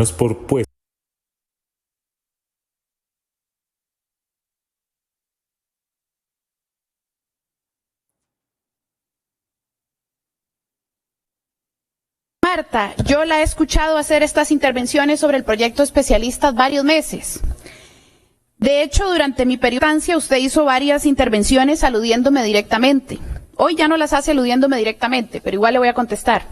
por puesto. Marta, yo la he escuchado hacer estas intervenciones sobre el proyecto Especialistas varios meses. De hecho, durante mi periodancia usted hizo varias intervenciones aludiéndome directamente. Hoy ya no las hace aludiéndome directamente, pero igual le voy a contestar.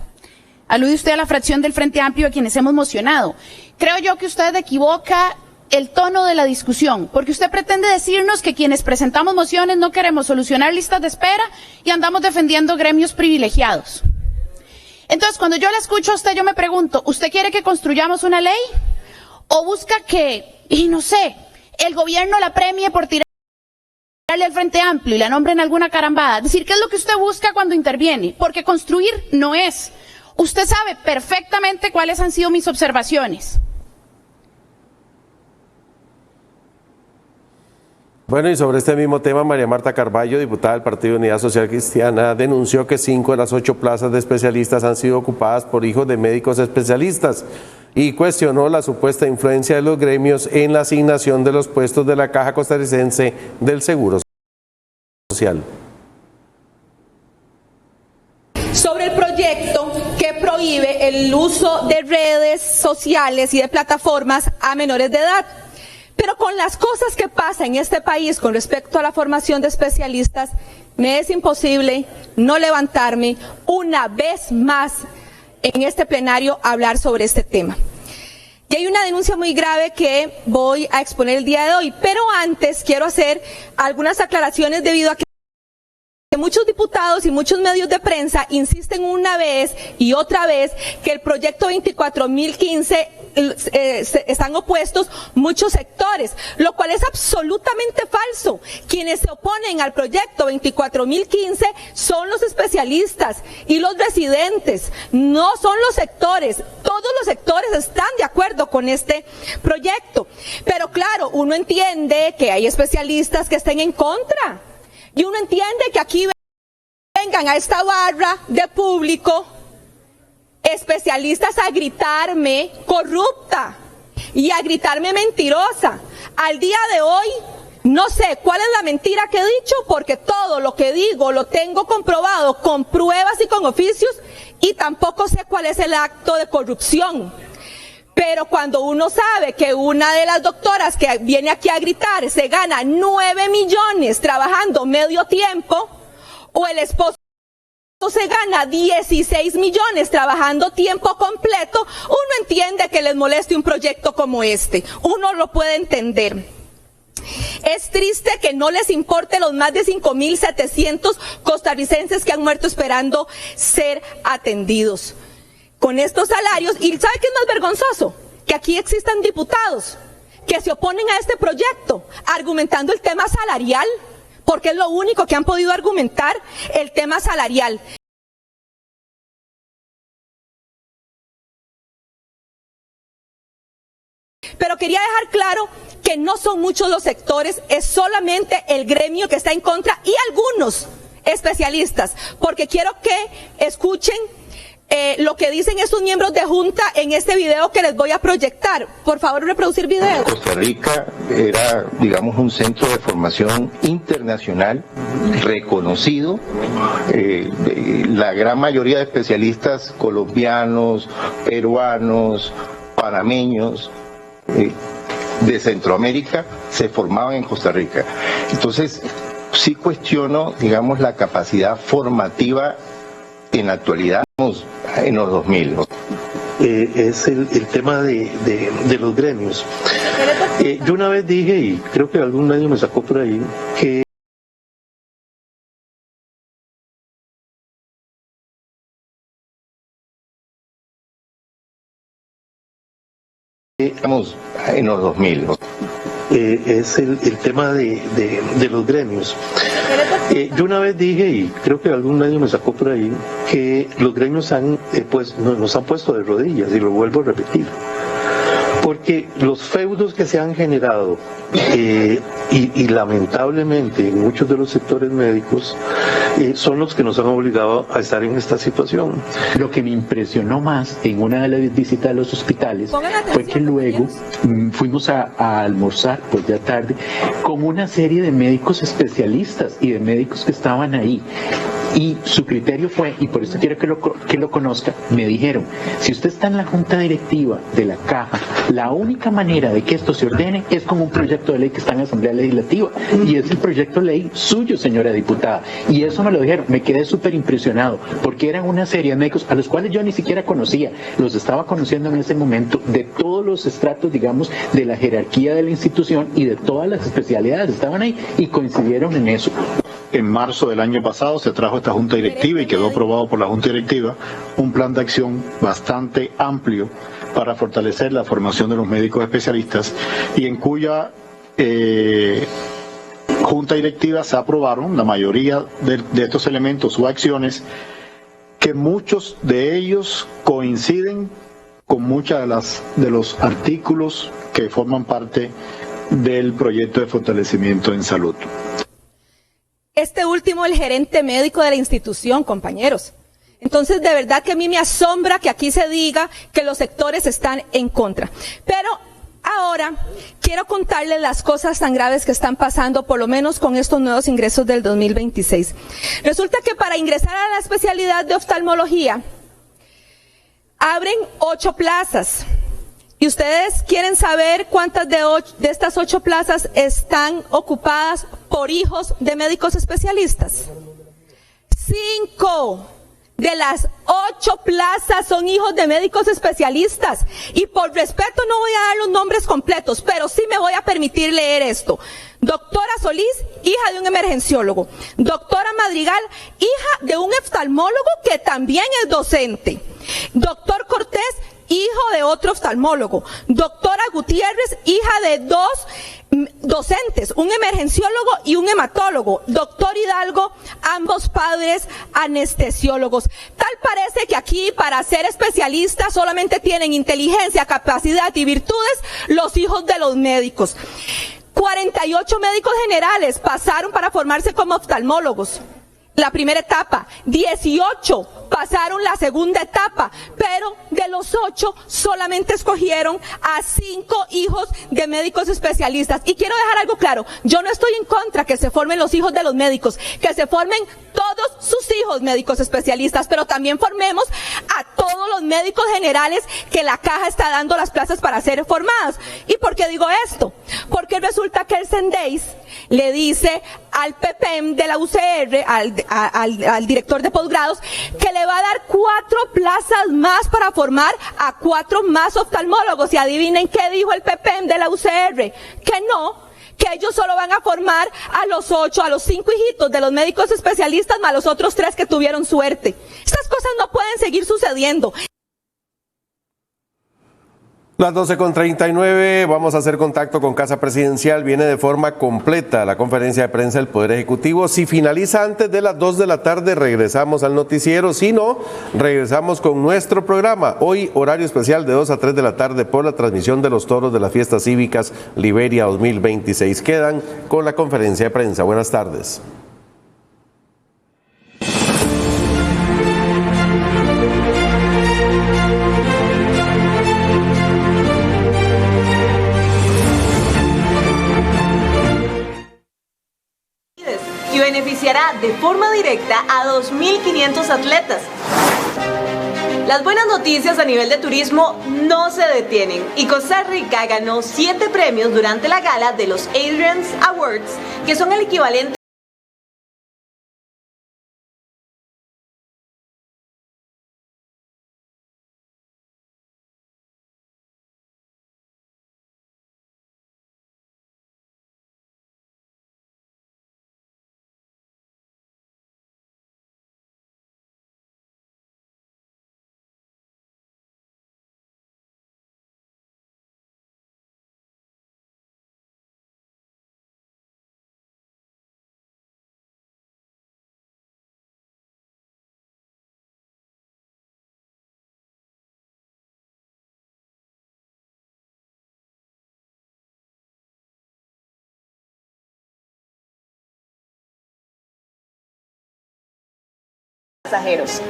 Alude usted a la fracción del Frente Amplio a quienes hemos mocionado. Creo yo que usted equivoca el tono de la discusión, porque usted pretende decirnos que quienes presentamos mociones no queremos solucionar listas de espera y andamos defendiendo gremios privilegiados. Entonces, cuando yo la escucho a usted, yo me pregunto, ¿usted quiere que construyamos una ley? ¿O busca que, y no sé, el gobierno la premie por tirarle al Frente Amplio y la nombre en alguna carambada? Es decir, ¿qué es lo que usted busca cuando interviene? Porque construir no es. Usted sabe perfectamente cuáles han sido mis observaciones. Bueno, y sobre este mismo tema, María Marta Carballo, diputada del Partido de Unidad Social Cristiana, denunció que 5 de las 8 plazas de especialistas han sido ocupadas por hijos de médicos especialistas y cuestionó la supuesta influencia de los gremios en la asignación de los puestos de la Caja Costarricense del Seguro Social. Sobre el proyecto que prohíbe el uso de redes sociales y de plataformas a menores de edad. Pero con las cosas que pasan en este país con respecto a la formación de especialistas, me es imposible no levantarme una vez más en este plenario a hablar sobre este tema. Y hay una denuncia muy grave que voy a exponer el día de hoy, pero antes quiero hacer algunas aclaraciones debido a que muchos diputados y muchos medios de prensa insisten una vez y otra vez que el proyecto 24.015 están opuestos muchos sectores, lo cual es absolutamente falso. Quienes se oponen al proyecto 24.015 son los especialistas y los residentes, no son los sectores. Todos los sectores están de acuerdo con este proyecto. Pero claro, uno entiende que hay especialistas que estén en contra. Y uno entiende que aquí vengan a esta barra de público especialistas a gritarme corrupta y a gritarme mentirosa. Al día de hoy no sé cuál es la mentira que he dicho, porque todo lo que digo lo tengo comprobado con pruebas y con oficios, y tampoco sé cuál es el acto de corrupción. Pero cuando uno sabe que una de las doctoras que viene aquí a gritar se gana 9 millones trabajando medio tiempo, o el esposo se gana 16 millones trabajando tiempo completo, uno entiende que les moleste un proyecto como este. Uno lo puede entender. Es triste que no les importe los más de 5.700 costarricenses que han muerto esperando ser atendidos con estos salarios. ¿Y sabe qué es más vergonzoso? Que aquí existan diputados que se oponen a este proyecto argumentando el tema salarial, porque es lo único que han podido argumentar, el tema salarial. Pero quería dejar claro que no son muchos los sectores, es solamente el gremio que está en contra y algunos especialistas, porque quiero que escuchen lo que dicen estos miembros de Junta en este video que les voy a proyectar. Por favor, reproducir video. Costa Rica era, digamos, un centro de formación internacional reconocido. La gran mayoría de especialistas colombianos, peruanos, panameños, de Centroamérica se formaban en Costa Rica. Entonces, sí cuestiono, digamos, la capacidad formativa en la actualidad, en los 2000. Es el tema de los gremios. Yo una vez dije, y creo que algún medio me sacó por ahí, que estamos en los 2000. Es el tema de los gremios. Yo una vez dije, y creo que algún medio me sacó por ahí, que los gremios nos han puesto de rodillas, y lo vuelvo a repetir. porque los feudos que se han generado y lamentablemente en muchos de los sectores médicos son los que nos han obligado a estar en esta situación. Lo que me impresionó más en una de las visitas a los hospitales fue que luego fuimos a almorzar, pues ya tarde, con una serie de médicos especialistas y de médicos que estaban ahí. Y su criterio fue, y por eso quiero que lo conozca, me dijeron, si usted está en la junta directiva de la Caja, la única manera de que esto se ordene es con un proyecto de ley que está en la Asamblea Legislativa, y es el proyecto de ley suyo, señora diputada. Y eso me lo dijeron, me quedé súper impresionado, porque eran una serie de médicos a los cuales yo ni siquiera conocía, los estaba conociendo en ese momento, de todos los estratos, digamos, de la jerarquía de la institución y de todas las especialidades, estaban ahí y coincidieron en eso. En marzo del año pasado se trajo esta junta directiva y quedó aprobado por la junta directiva un plan de acción bastante amplio para fortalecer la formación de los médicos especialistas y en cuya junta directiva se aprobaron la mayoría de estos elementos o acciones que muchos de ellos coinciden con muchas de los artículos que forman parte del proyecto de fortalecimiento en salud. Este último, el gerente médico de la institución, compañeros. Entonces, de verdad que a mí me asombra que aquí se diga que los sectores están en contra. Pero ahora quiero contarles las cosas tan graves que están pasando, por lo menos con estos nuevos ingresos del 2026. Resulta que para ingresar a la especialidad de oftalmología, abren 8 plazas. ¿Y ustedes quieren saber cuántas de estas 8 plazas están ocupadas por hijos de médicos especialistas? 5 de las 8 plazas son hijos de médicos especialistas. Y por respeto no voy a dar los nombres completos, pero sí me voy a permitir leer esto. Doctora Solís, hija de un emergenciólogo. Doctora Madrigal, hija de un oftalmólogo que también es docente. Doctor Cortés, hijo de otro oftalmólogo. Doctora Gutiérrez, hija de 2 docentes, un emergenciólogo y un hematólogo. Doctor Hidalgo, ambos padres anestesiólogos. Tal parece que aquí para ser especialistas solamente tienen inteligencia, capacidad y virtudes los hijos de los médicos. 48 médicos generales pasaron para formarse como oftalmólogos. La primera etapa, 18 pasaron la segunda etapa, pero de los 8 solamente escogieron a 5 hijos de médicos especialistas. Y quiero dejar algo claro, yo no estoy en contra que se formen los hijos de los médicos, que se formen todos sus hijos médicos especialistas, pero también formemos a todos los médicos generales que la Caja está dando las plazas para ser formadas. ¿Y por qué digo esto? Porque resulta que el CENDEIS le dice al PPM de la UCR, al director de posgrados, que le va a dar 4 plazas más para formar a 4 más oftalmólogos. Y adivinen qué dijo el PPM de la UCR, que no, que ellos solo van a formar a los 8, a los 5 hijitos de los médicos especialistas más los otros 3 que tuvieron suerte. Estas cosas no pueden seguir sucediendo. Las 12:39, vamos a hacer contacto con Casa Presidencial. Viene de forma completa la conferencia de prensa del Poder Ejecutivo. Si finaliza antes de las 2 de la tarde, regresamos al noticiero. Si no, regresamos con nuestro programa. Hoy, horario especial de 2 a 3 de la tarde por la transmisión de los toros de las fiestas cívicas Liberia 2026. Quedan con la conferencia de prensa. Buenas tardes. Y beneficiará de forma directa a 2.500 atletas. Las buenas noticias a nivel de turismo no se detienen y Costa Rica ganó 7 premios durante la gala de los Adrian's Awards, que son el equivalente pasajeros.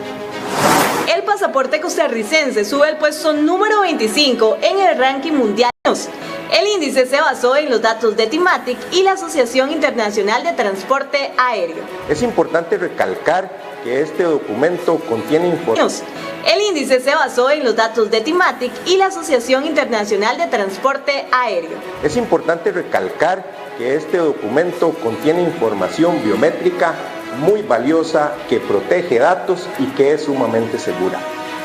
El pasaporte costarricense sube al puesto número 25 en el ranking mundial. El índice se basó en los datos de Timatic y la Asociación Internacional de Transporte Aéreo. Es importante recalcar que este documento contiene información. El índice se basó en los datos de Timatic y la Asociación Internacional de Transporte Aéreo. Es importante recalcar que este documento contiene información biométrica muy valiosa que protege datos y que es sumamente segura.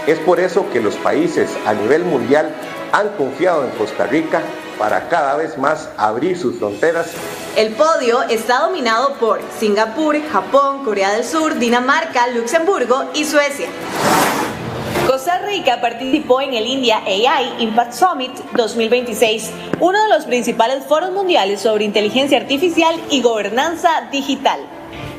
Es por eso que los países a nivel mundial han confiado en Costa Rica para cada vez más abrir sus fronteras. El podio está dominado por Singapur, Japón, Corea del Sur, Dinamarca, Luxemburgo y Suecia. Costa Rica participó en el India AI Impact Summit 2026, uno de los principales foros mundiales sobre inteligencia artificial y gobernanza digital.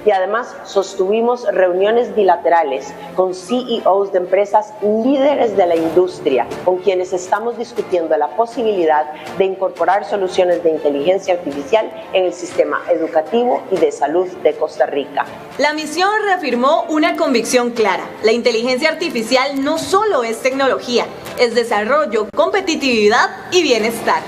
Y además sostuvimos reuniones bilaterales con CEOs de empresas líderes de la industria, con quienes estamos discutiendo la posibilidad de incorporar soluciones de inteligencia artificial en el sistema educativo y de salud de Costa Rica. La misión reafirmó una convicción clara: la inteligencia artificial no solo es tecnología, es desarrollo, competitividad y bienestar.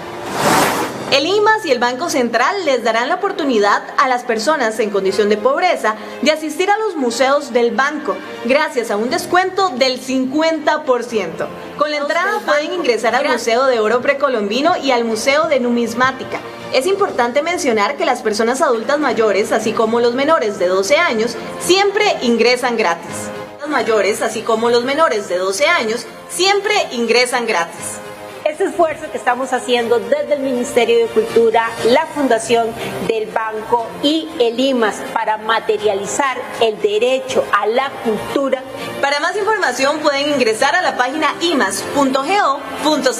El IMAS y el Banco Central les darán la oportunidad a las personas en condición de pobreza de asistir a los museos del banco gracias a un descuento del 50%. Con la entrada pueden ingresar al Museo de Oro Precolombino y al Museo de Numismática. Es importante mencionar que las personas adultas mayores, así como los menores de 12 años, siempre ingresan gratis. Los mayores, así como los menores de 12 años, siempre ingresan gratis. Este esfuerzo que estamos haciendo desde el Ministerio de Cultura, la Fundación del Banco y el IMAS para materializar el derecho a la cultura. Para más información pueden ingresar a la página imas.go.cr.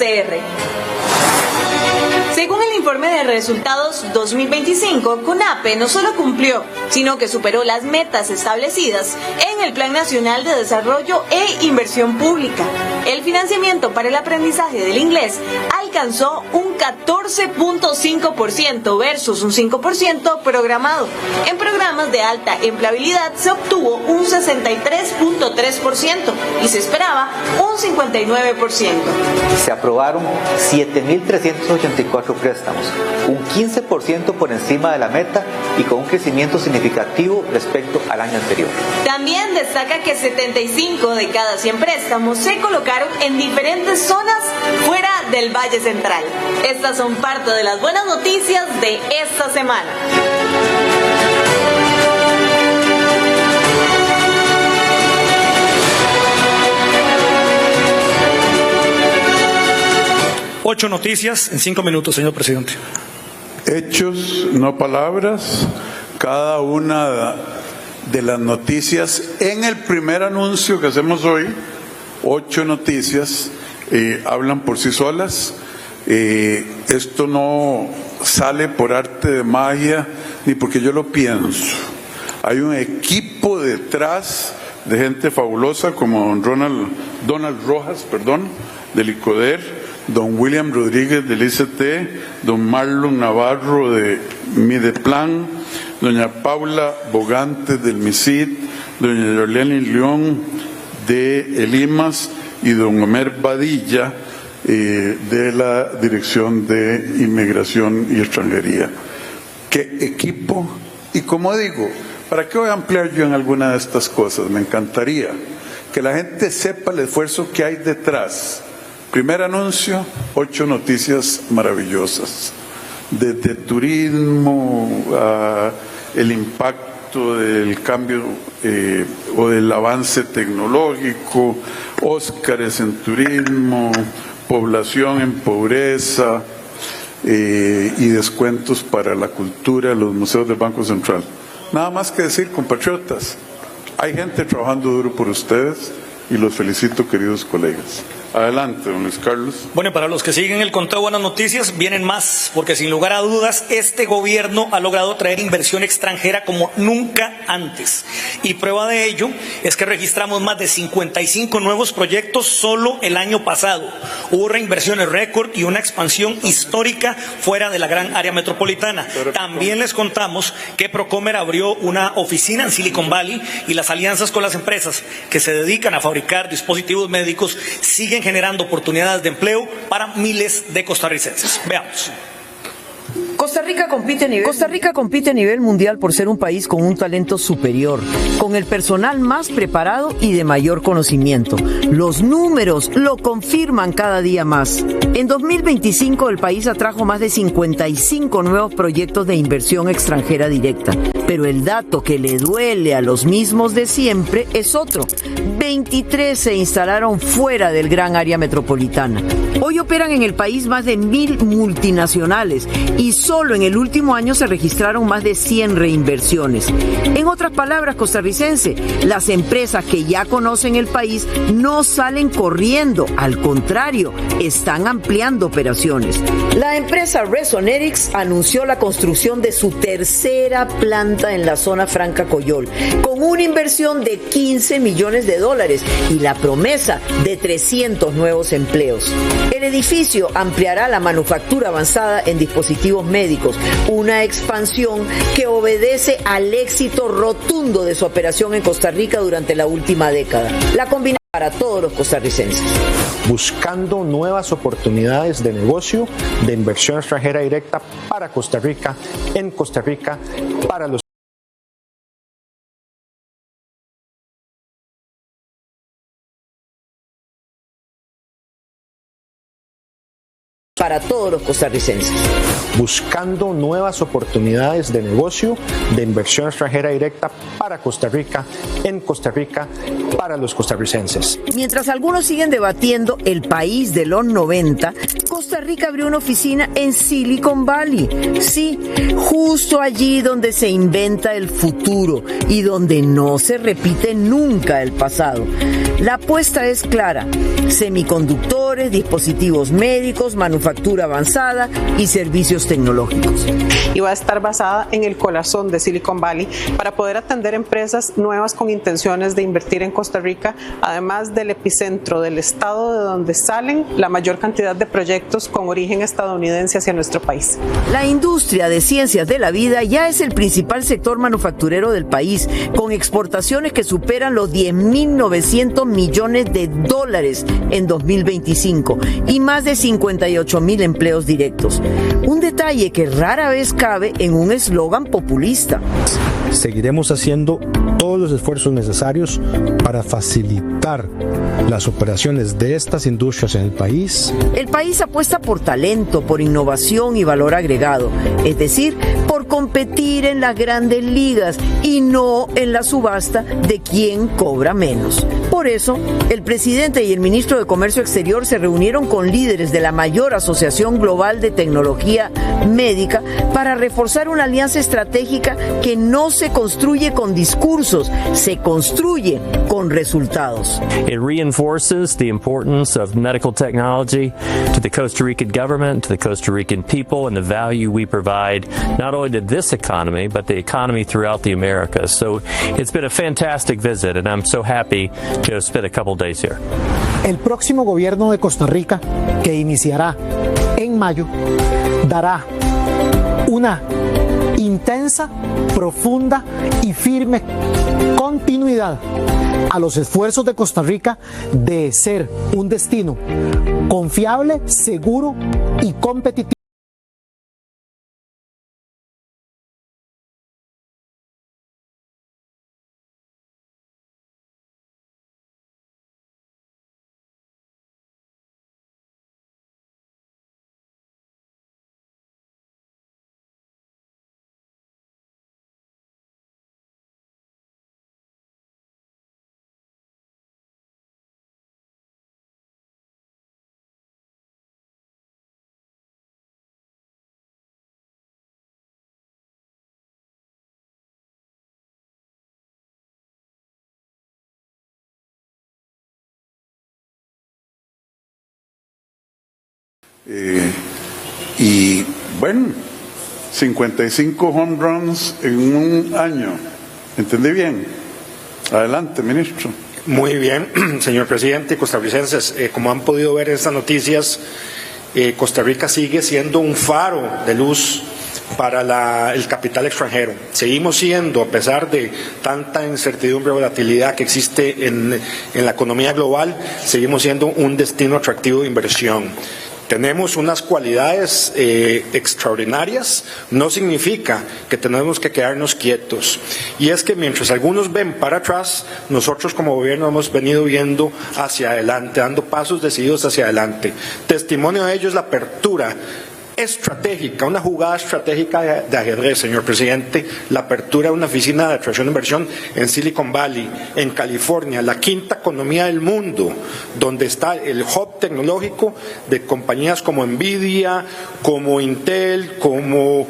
Según el informe de resultados 2025, CONAPE no solo cumplió, sino que superó las metas establecidas en el Plan Nacional de Desarrollo e Inversión Pública. El financiamiento para el aprendizaje del inglés alcanzó un 14.5% versus un 5% programado. En programas de alta empleabilidad se obtuvo un 63.3% y se esperaba un 59%. Se aprobaron 7.384 préstamos, un 15% por encima de la meta y con un crecimiento significativo respecto al año anterior. También destaca que 75 de cada 100 préstamos se colocaron en diferentes zonas fuera del Valle Central. Estas son parte de las buenas noticias de esta semana. Ocho noticias en 5 minutos, señor presidente. Hechos, no palabras. Cada una de las noticias en el primer anuncio que hacemos hoy, 8 noticias, hablan por sí solas. Esto no sale por arte de magia ni porque yo lo pienso. Hay un equipo detrás de gente fabulosa como Donald Rojas, del ICODER, don William Rodríguez del ICT, don Marlon Navarro de Mideplan, doña Paula Bogantes del MISID, doña Yorleni León de el IMAS y don Omer Badilla de la Dirección de Inmigración y Extranjería. ¿Qué equipo? Y como digo, ¿para qué voy a ampliar yo en alguna de estas cosas? Me encantaría que la gente sepa el esfuerzo que hay detrás. Primer anuncio, 8 noticias maravillosas. Desde turismo a el impacto del cambio o del avance tecnológico, Óscares en turismo, población en pobreza y descuentos para la cultura, los museos del Banco Central. Nada más que decir, compatriotas, hay gente trabajando duro por ustedes y los felicito, queridos colegas. Adelante, don Luis Carlos. Bueno, para los que siguen el conteo de buenas noticias, vienen más, porque sin lugar a dudas, este gobierno ha logrado traer inversión extranjera como nunca antes. Y prueba de ello es que registramos más de 55 nuevos proyectos solo el año pasado. Hubo reinversiones récord y una expansión histórica fuera de la gran área metropolitana. También les contamos que Procomer abrió una oficina en Silicon Valley y las alianzas con las empresas que se dedican a fabricar dispositivos médicos siguen generando oportunidades de empleo para miles de costarricenses. Veamos. Costa Rica compite a nivel mundial por ser un país con un talento superior, con el personal más preparado y de mayor conocimiento. Los números lo confirman cada día más. En 2025 el país atrajo más de 55 nuevos proyectos de inversión extranjera directa. Pero el dato que le duele a los mismos de siempre es otro. 23 se instalaron fuera del gran área metropolitana. Hoy operan en el país más de 1,000 multinacionales y solo en el último año se registraron más de 100 reinversiones. En otras palabras, costarricense, las empresas que ya conocen el país no salen corriendo, al contrario, están ampliando operaciones. La empresa Resonetics anunció la construcción de su tercera planta en la zona franca Coyol, con una inversión de $15 millones y la promesa de 300 nuevos empleos. El edificio ampliará la manufactura avanzada en dispositivos médicos, una expansión que obedece al éxito rotundo de su operación en Costa Rica durante la última década. La combinación para todos los costarricenses. Buscando nuevas oportunidades de negocio, de inversión extranjera directa para Costa Rica, en Costa Rica, para los para todos los costarricenses. Buscando nuevas oportunidades de negocio, de inversión extranjera directa para Costa Rica, en Costa Rica, para los costarricenses. Mientras algunos siguen debatiendo el país de los 90, Costa Rica abrió una oficina en Silicon Valley. Sí, justo allí donde se inventa el futuro y donde no se repite nunca el pasado. La apuesta es clara: semiconductores, dispositivos médicos, manufactura avanzada y servicios tecnológicos. Y va a estar basada en el corazón de Silicon Valley para poder atender empresas nuevas con intenciones de invertir en Costa Rica, además del epicentro del estado de donde salen la mayor cantidad de proyectos con origen estadounidense hacia nuestro país. La industria de ciencias de la vida ya es el principal sector manufacturero del país, con exportaciones que superan los $10.900 millones en 2025 y más de 58,000 empleos directos. Un detalle que rara vez cabe en un eslogan populista. Seguiremos haciendo todos los esfuerzos necesarios para facilitar las operaciones de estas industrias en el país. El país apuesta por talento, por innovación y valor agregado, es decir, por competir en las grandes ligas y no en la subasta de quién cobra menos. Por eso, el presidente y el ministro de Comercio Exterior se reunieron con líderes de la mayor asociación global de tecnología médica para reforzar una alianza estratégica que no se construye con discursos, se construye con resultados. It reinforces the importance of medical technology to the Costa Rican government, to the Costa Rican people, and the value we provide not only to this economy, but the economy throughout the Americas. So it's been a fantastic visit, and I'm so happy to have spent a couple days here. El próximo gobierno de Costa Rica, que iniciará en mayo, dará una intensa, profunda y firme continuidad a los esfuerzos de Costa Rica de ser un destino confiable, seguro y competitivo. Y bueno, 55 home runs en un año. ¿Entendí bien? Adelante, ministro. Muy bien, señor presidente, costarricenses. Como han podido ver en estas noticias, Costa Rica sigue siendo un faro de luz para el capital extranjero. Seguimos siendo, a pesar de tanta incertidumbre o volatilidad que existe en la economía global, seguimos siendo un destino atractivo de inversión. Tenemos unas cualidades extraordinarias, no significa que tenemos que quedarnos quietos. Y es que mientras algunos ven para atrás, nosotros como gobierno hemos venido viendo hacia adelante, dando pasos decididos hacia adelante. Testimonio de ello es la apertura estratégica, una jugada estratégica de ajedrez, señor presidente, la apertura de una oficina de atracción de inversión en Silicon Valley, en California, la quinta economía del mundo, donde está el hub tecnológico de compañías como Nvidia, como Intel, como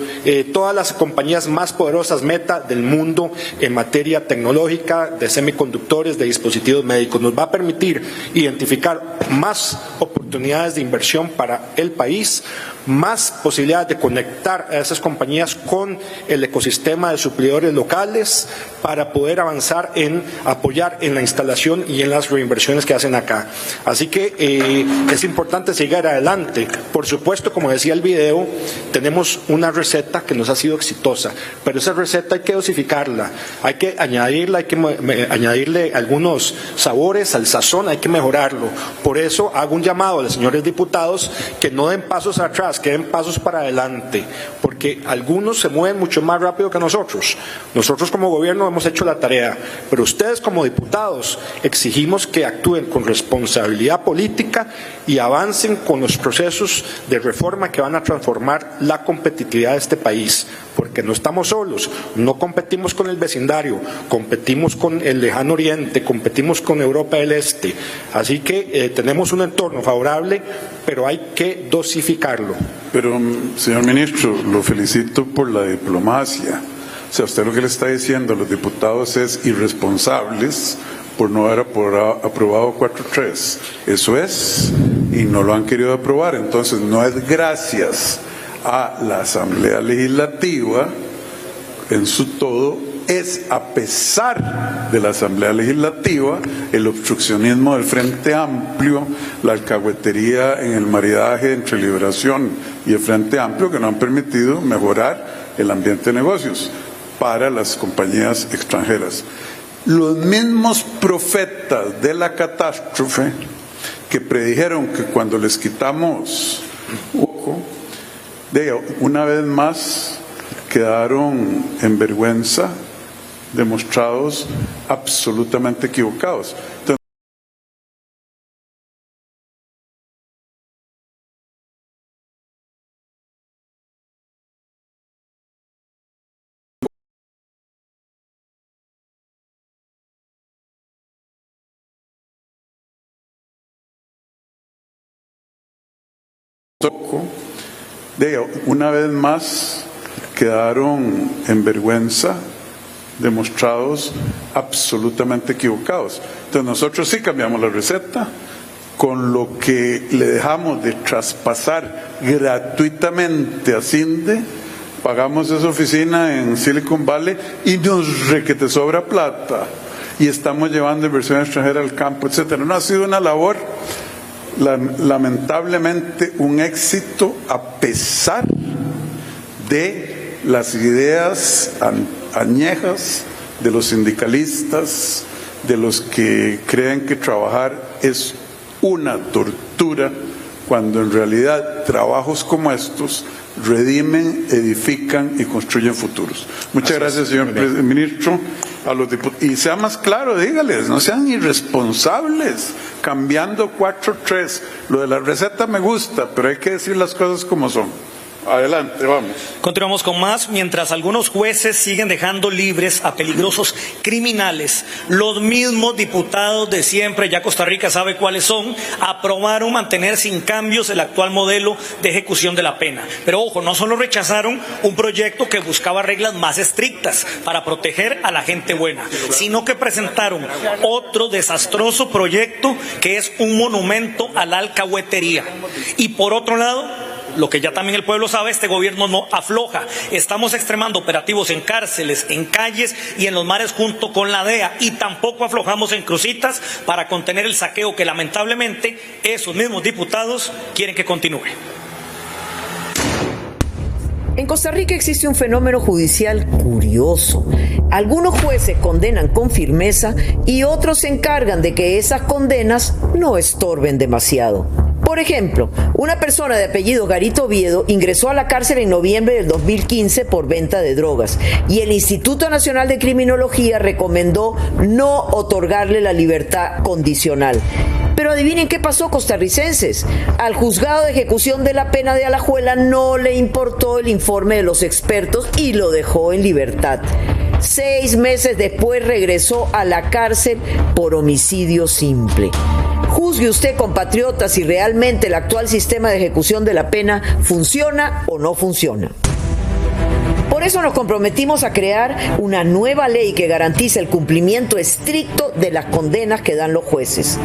todas las compañías más poderosas Meta del mundo en materia tecnológica, de semiconductores, de dispositivos médicos. Nos va a permitir identificar más oportunidades de inversión para el país, más posibilidades de conectar a esas compañías con el ecosistema de suplidores locales para poder avanzar en apoyar en la instalación y en las reinversiones que hacen acá. Así que es importante seguir adelante. Por supuesto, como decía el video, tenemos una receta que nos ha sido exitosa, pero esa receta hay que dosificarla, hay que añadirla, hay que añadirle algunos sabores al sazón, hay que mejorarlo. Por eso hago un llamado a los señores diputados que no den pasos atrás, que den pasos para adelante, porque algunos se mueven mucho más rápido que nosotros. Nosotros como gobierno hemos hecho la tarea, pero ustedes como diputados exigimos que actúen con responsabilidad política y avancen con los procesos de reforma que van a transformar la competitividad de este país, porque no estamos solos, no competimos con el vecindario, competimos con el lejano oriente, competimos con Europa del Este. Así que tenemos un entorno favorable, pero hay que dosificarlo. Pero, señor ministro, lo felicito por la diplomacia. O sea, usted lo que le está diciendo a los diputados es irresponsables por no haber aprobado 4.3. Eso es, y no lo han querido aprobar. Entonces, no es gracias a la Asamblea Legislativa en su todo, es a pesar de la Asamblea Legislativa, el obstruccionismo del Frente Amplio, la alcahuetería en el maridaje entre Liberación y el Frente Amplio, que no han permitido mejorar el ambiente de negocios para las compañías extranjeras. Los mismos profetas de la catástrofe que predijeron que cuando les quitamos una vez más quedaron en vergüenza, demostrados absolutamente equivocados. Entonces, una vez más quedaron en vergüenza, demostrados absolutamente equivocados. Entonces nosotros sí cambiamos la receta, con lo que le dejamos de traspasar gratuitamente a CINDE, pagamos esa oficina en Silicon Valley y nos requete sobra plata, y estamos llevando inversión extranjera al campo, etcétera. No ha sido una labor, lamentablemente, un éxito a pesar de las ideas añejas de los sindicalistas, de los que creen que trabajar es una tortura, cuando en realidad trabajos como estos redimen, edifican y construyen futuros. Muchas gracias, señor ministro. A los diputados, y sea más claro, dígales, no sean irresponsables cambiando 4.3. Lo de la receta me gusta, pero hay que decir las cosas como son. Adelante, vamos. Continuamos con más. Mientras algunos jueces siguen dejando libres a peligrosos criminales, los mismos diputados de siempre, ya Costa Rica sabe cuáles son, aprobaron mantener sin cambios el actual modelo de ejecución de la pena. Pero ojo, no solo rechazaron un proyecto que buscaba reglas más estrictas para proteger a la gente buena, sino que presentaron otro desastroso proyecto que es un monumento a la alcahuetería. Y por otro lado, lo que ya también el pueblo sabe, este gobierno no afloja. Estamos extremando operativos en cárceles, en calles y en los mares junto con la DEA, y tampoco aflojamos en Cruzitas para contener el saqueo que lamentablemente esos mismos diputados quieren que continúe. En Costa Rica existe un fenómeno judicial curioso. Algunos jueces condenan con firmeza y otros se encargan de que esas condenas no estorben demasiado. Por ejemplo, una persona de apellido Garito Oviedo ingresó a la cárcel en noviembre del 2015 por venta de drogas y el Instituto Nacional de Criminología recomendó no otorgarle la libertad condicional. Pero adivinen qué pasó, costarricenses. Al juzgado de ejecución de la pena de Alajuela no le importó el informe de los expertos y lo dejó en libertad. 6 meses después regresó a la cárcel por homicidio simple. Juzgue usted, compatriota, si realmente el actual sistema de ejecución de la pena funciona o no funciona. Por eso nos comprometimos a crear una nueva ley que garantice el cumplimiento estricto de las condenas que dan los jueces.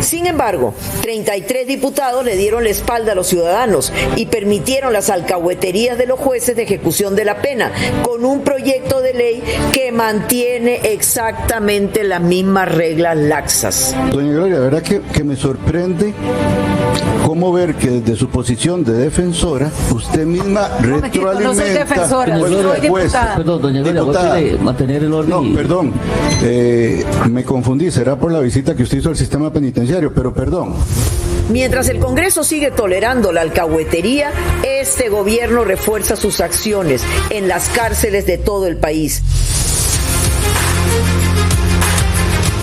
Sin embargo, 33 diputados le dieron la espalda a los ciudadanos y permitieron las alcahueterías de los jueces de ejecución de la pena, con un proyecto de ley que mantiene exactamente las mismas reglas laxas. Doña Gloria, la verdad que me sorprende cómo ver que desde su posición de defensora, usted misma retroalimenta... No soy defensora, soy diputada. Perdón, doña Gloria, ¿vos quiere mantener el orden? No, perdón, me confundí, será por la visita que usted hizo al sistema penitenciario, pero perdón. Mientras el Congreso sigue tolerando la alcahuetería, este gobierno refuerza sus acciones en las cárceles de todo el país.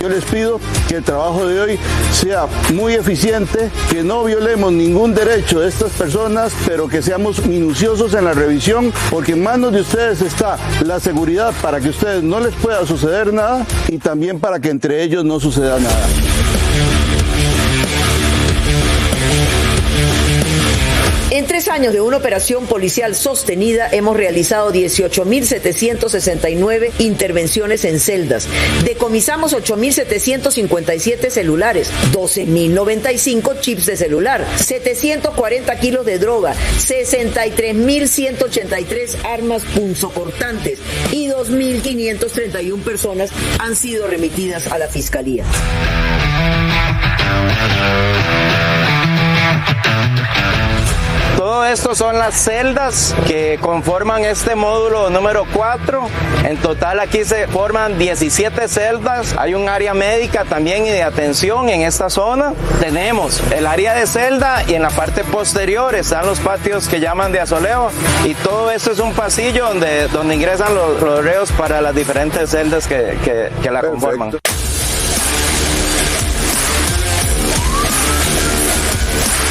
Yo les pido que el trabajo de hoy sea muy eficiente, que no violemos ningún derecho de estas personas, pero que seamos minuciosos en la revisión, porque en manos de ustedes está la seguridad para que a ustedes no les pueda suceder nada y también para que entre ellos no suceda nada. En 3 años de una operación policial sostenida hemos realizado 18.769 intervenciones en celdas. Decomisamos 8.757 celulares, 12.095 chips de celular, 740 kilos de droga, 63.183 armas punzocortantes y 2.531 personas han sido remitidas a la Fiscalía. Todo esto son las celdas que conforman este módulo número 4. En total aquí se forman 17 celdas. Hay un área médica también y de atención en esta zona. Tenemos el área de celda y en la parte posterior están los patios que llaman de asoleo. Y todo esto es un pasillo donde ingresan los reos para las diferentes celdas que la conforman.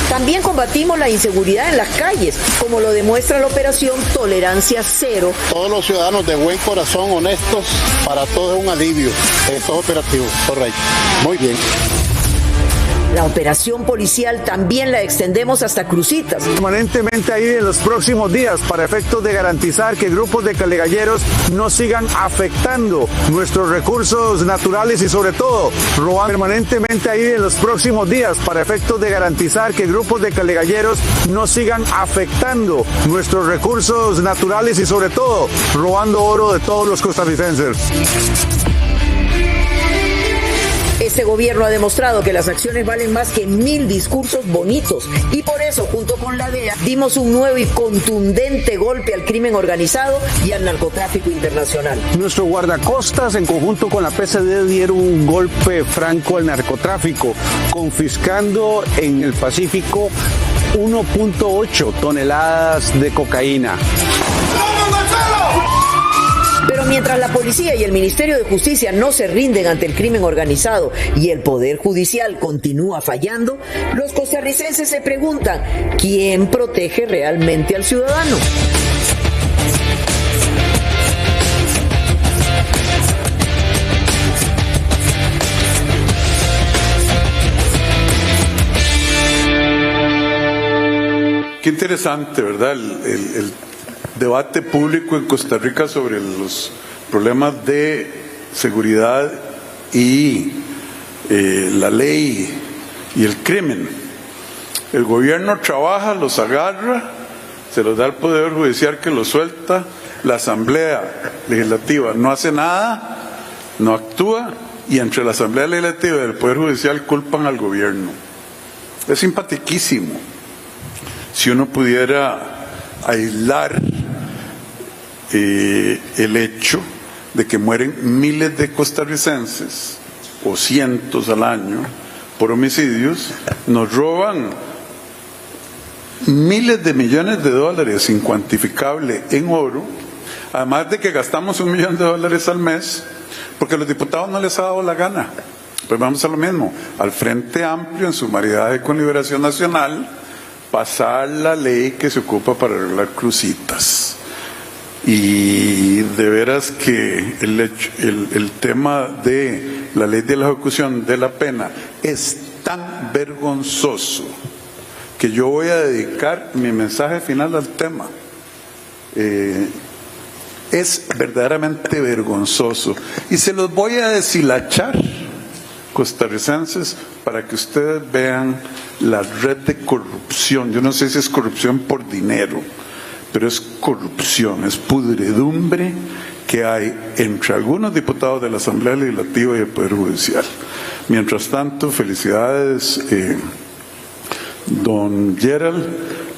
También combatimos la inseguridad en las calles, como lo demuestra la operación Tolerancia Cero. Todos los ciudadanos de buen corazón, honestos, para todos es un alivio estos operativos. Correcto. Muy bien. La operación policial también la extendemos hasta Cruzitas. Permanentemente ahí en los próximos días para efectos de garantizar que grupos de calegalleros no sigan afectando nuestros recursos naturales y sobre todo robando. Permanentemente ahí en los próximos días para efectos de garantizar que grupos de calegalleros no sigan afectando nuestros recursos naturales y sobre todo robando oro de todos los costarricenses. Este gobierno ha demostrado que las acciones valen más que 1000 discursos bonitos y por eso, junto con la DEA, dimos un nuevo y contundente golpe al crimen organizado y al narcotráfico internacional. Nuestros guardacostas, en conjunto con la PCD, dieron un golpe franco al narcotráfico, confiscando en el Pacífico 1.8 toneladas de cocaína. Pero mientras la policía y el Ministerio de Justicia no se rinden ante el crimen organizado y el Poder Judicial continúa fallando, los costarricenses se preguntan, ¿quién protege realmente al ciudadano? Qué interesante, ¿verdad? El debate público en Costa Rica sobre los problemas de seguridad y la ley y el crimen. El gobierno trabaja, los agarra, se los da al Poder Judicial que los suelta, la Asamblea Legislativa no hace nada, no actúa, y entre la Asamblea Legislativa y el Poder Judicial culpan al gobierno. Es simpaticísimo si uno pudiera aislar el hecho de que mueren miles de costarricenses o cientos al año por homicidios, nos roban miles de millones de dólares incuantificable en oro, además de que gastamos $1 millón al mes porque a los diputados no les ha dado la gana. Pues vamos a lo mismo, al Frente Amplio en su maridaje con Liberación Nacional, pasar la ley que se ocupa para arreglar crucitas. Y de veras que el tema de la ley de la ejecución de la pena es tan vergonzoso que yo voy a dedicar mi mensaje final al tema. Es verdaderamente vergonzoso. Y se los voy a deshilachar, costarricenses, para que ustedes vean la red de corrupción. Yo no sé si es corrupción por dinero, pero es corrupción, es pudredumbre que hay entre algunos diputados de la Asamblea Legislativa y el Poder Judicial. Mientras tanto, felicidades, don Gerald,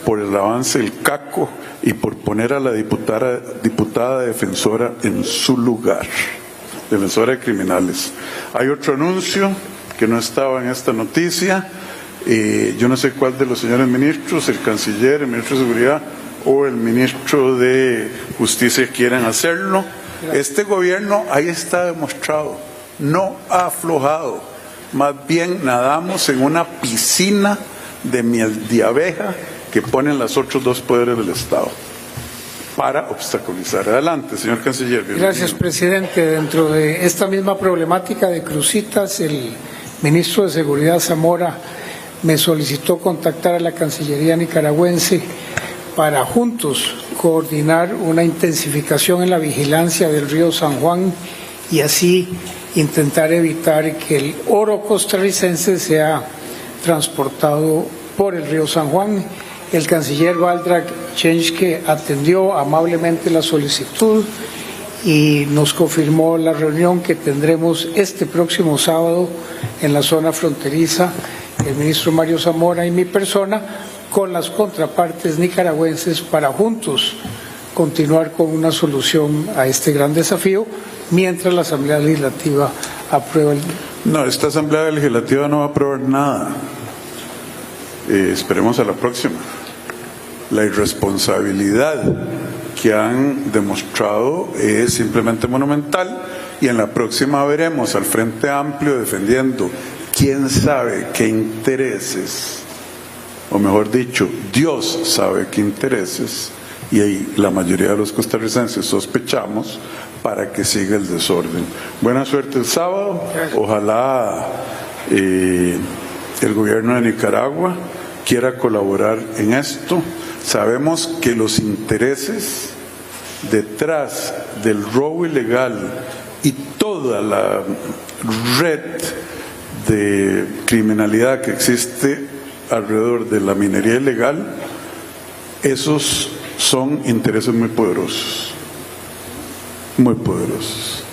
por el avance del CACO y por poner a la diputada defensora en su lugar, defensora de criminales. Hay otro anuncio que no estaba en esta noticia. Yo no sé cuál de los señores ministros, el canciller, el ministro de Seguridad o el ministro de Justicia quieren hacerlo. Este gobierno, ahí está demostrado, no ha aflojado, más bien nadamos en una piscina de miel de abeja que ponen los otros dos poderes del Estado para obstaculizar. Adelante, señor canciller. Bienvenido. Gracias, presidente. Dentro de esta misma problemática de crucitas, el ministro de Seguridad, Zamora, me solicitó contactar a la Cancillería nicaragüense para juntos coordinar una intensificación en la vigilancia del río San Juan y así intentar evitar que el oro costarricense sea transportado por el río San Juan. El canciller Valdrak Chenske atendió amablemente la solicitud y nos confirmó la reunión que tendremos este próximo sábado en la zona fronteriza, el ministro Mario Zamora y mi persona, con las contrapartes nicaragüenses para juntos continuar con una solución a este gran desafío mientras la Asamblea Legislativa aprueba el... No, esta Asamblea Legislativa no va a aprobar nada. Esperemos a la próxima. La irresponsabilidad que han demostrado es simplemente monumental y en la próxima veremos al Frente Amplio defendiendo quién sabe qué intereses, o mejor dicho, Dios sabe qué intereses, y ahí la mayoría de los costarricenses sospechamos, para que siga el desorden. Buena suerte el sábado. Ojalá el gobierno de Nicaragua quiera colaborar en esto. Sabemos que los intereses detrás del robo ilegal y toda la red de criminalidad que existe alrededor de la minería ilegal, esos son intereses muy poderosos. Muy poderosos.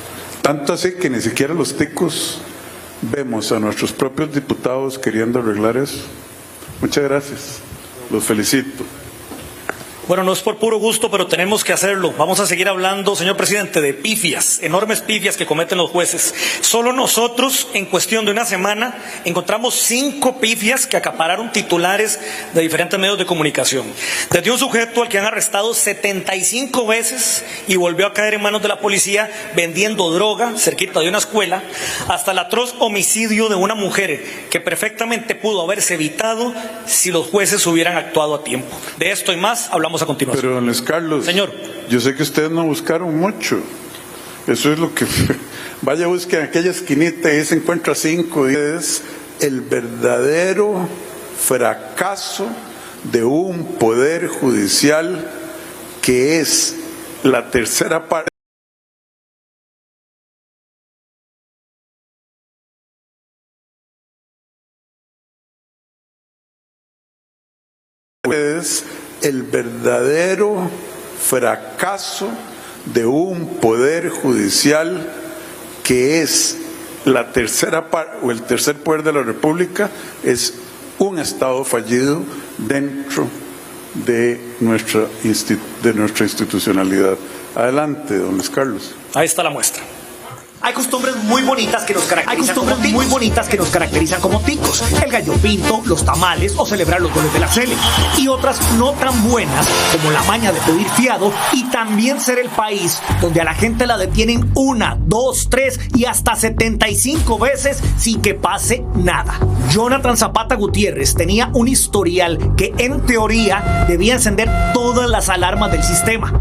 Tanto así que ni siquiera los ticos vemos a nuestros propios diputados queriendo arreglar eso. Muchas gracias. Los felicito. Bueno, no es por puro gusto, pero tenemos que hacerlo. Vamos a seguir hablando, señor presidente, de pifias, enormes pifias que cometen los jueces. Solo nosotros, en cuestión de una semana, encontramos 5 pifias que acapararon titulares de diferentes medios de comunicación. Desde un sujeto al que han arrestado 75 veces y volvió a caer en manos de la policía vendiendo droga cerquita de una escuela, hasta el atroz homicidio de una mujer que perfectamente pudo haberse evitado si los jueces hubieran actuado a tiempo. De esto y más hablamos a continuación. Pero, don Luis Carlos, señor, yo sé que ustedes no buscaron mucho. Eso es lo que... Vaya, busquen aquella esquinita y ahí se encuentra 5. Es el verdadero fracaso de un poder judicial que es la tercera parte. Es el verdadero fracaso de un poder judicial que es la tercera parte o el tercer poder de la República, es un Estado fallido dentro de nuestra institucionalidad. Adelante, don Luis Carlos. Ahí está la muestra. Hay costumbres muy bonitas que nos caracterizan como ticos. El gallo pinto, los tamales o celebrar los goles de la Sele. Y otras no tan buenas, como la maña de pedir fiado y también ser el país donde a la gente la detienen 1, 2, 3 y hasta 75 veces sin que pase nada. Jonathan Zapata Gutiérrez tenía un historial que en teoría debía encender todas las alarmas del sistema.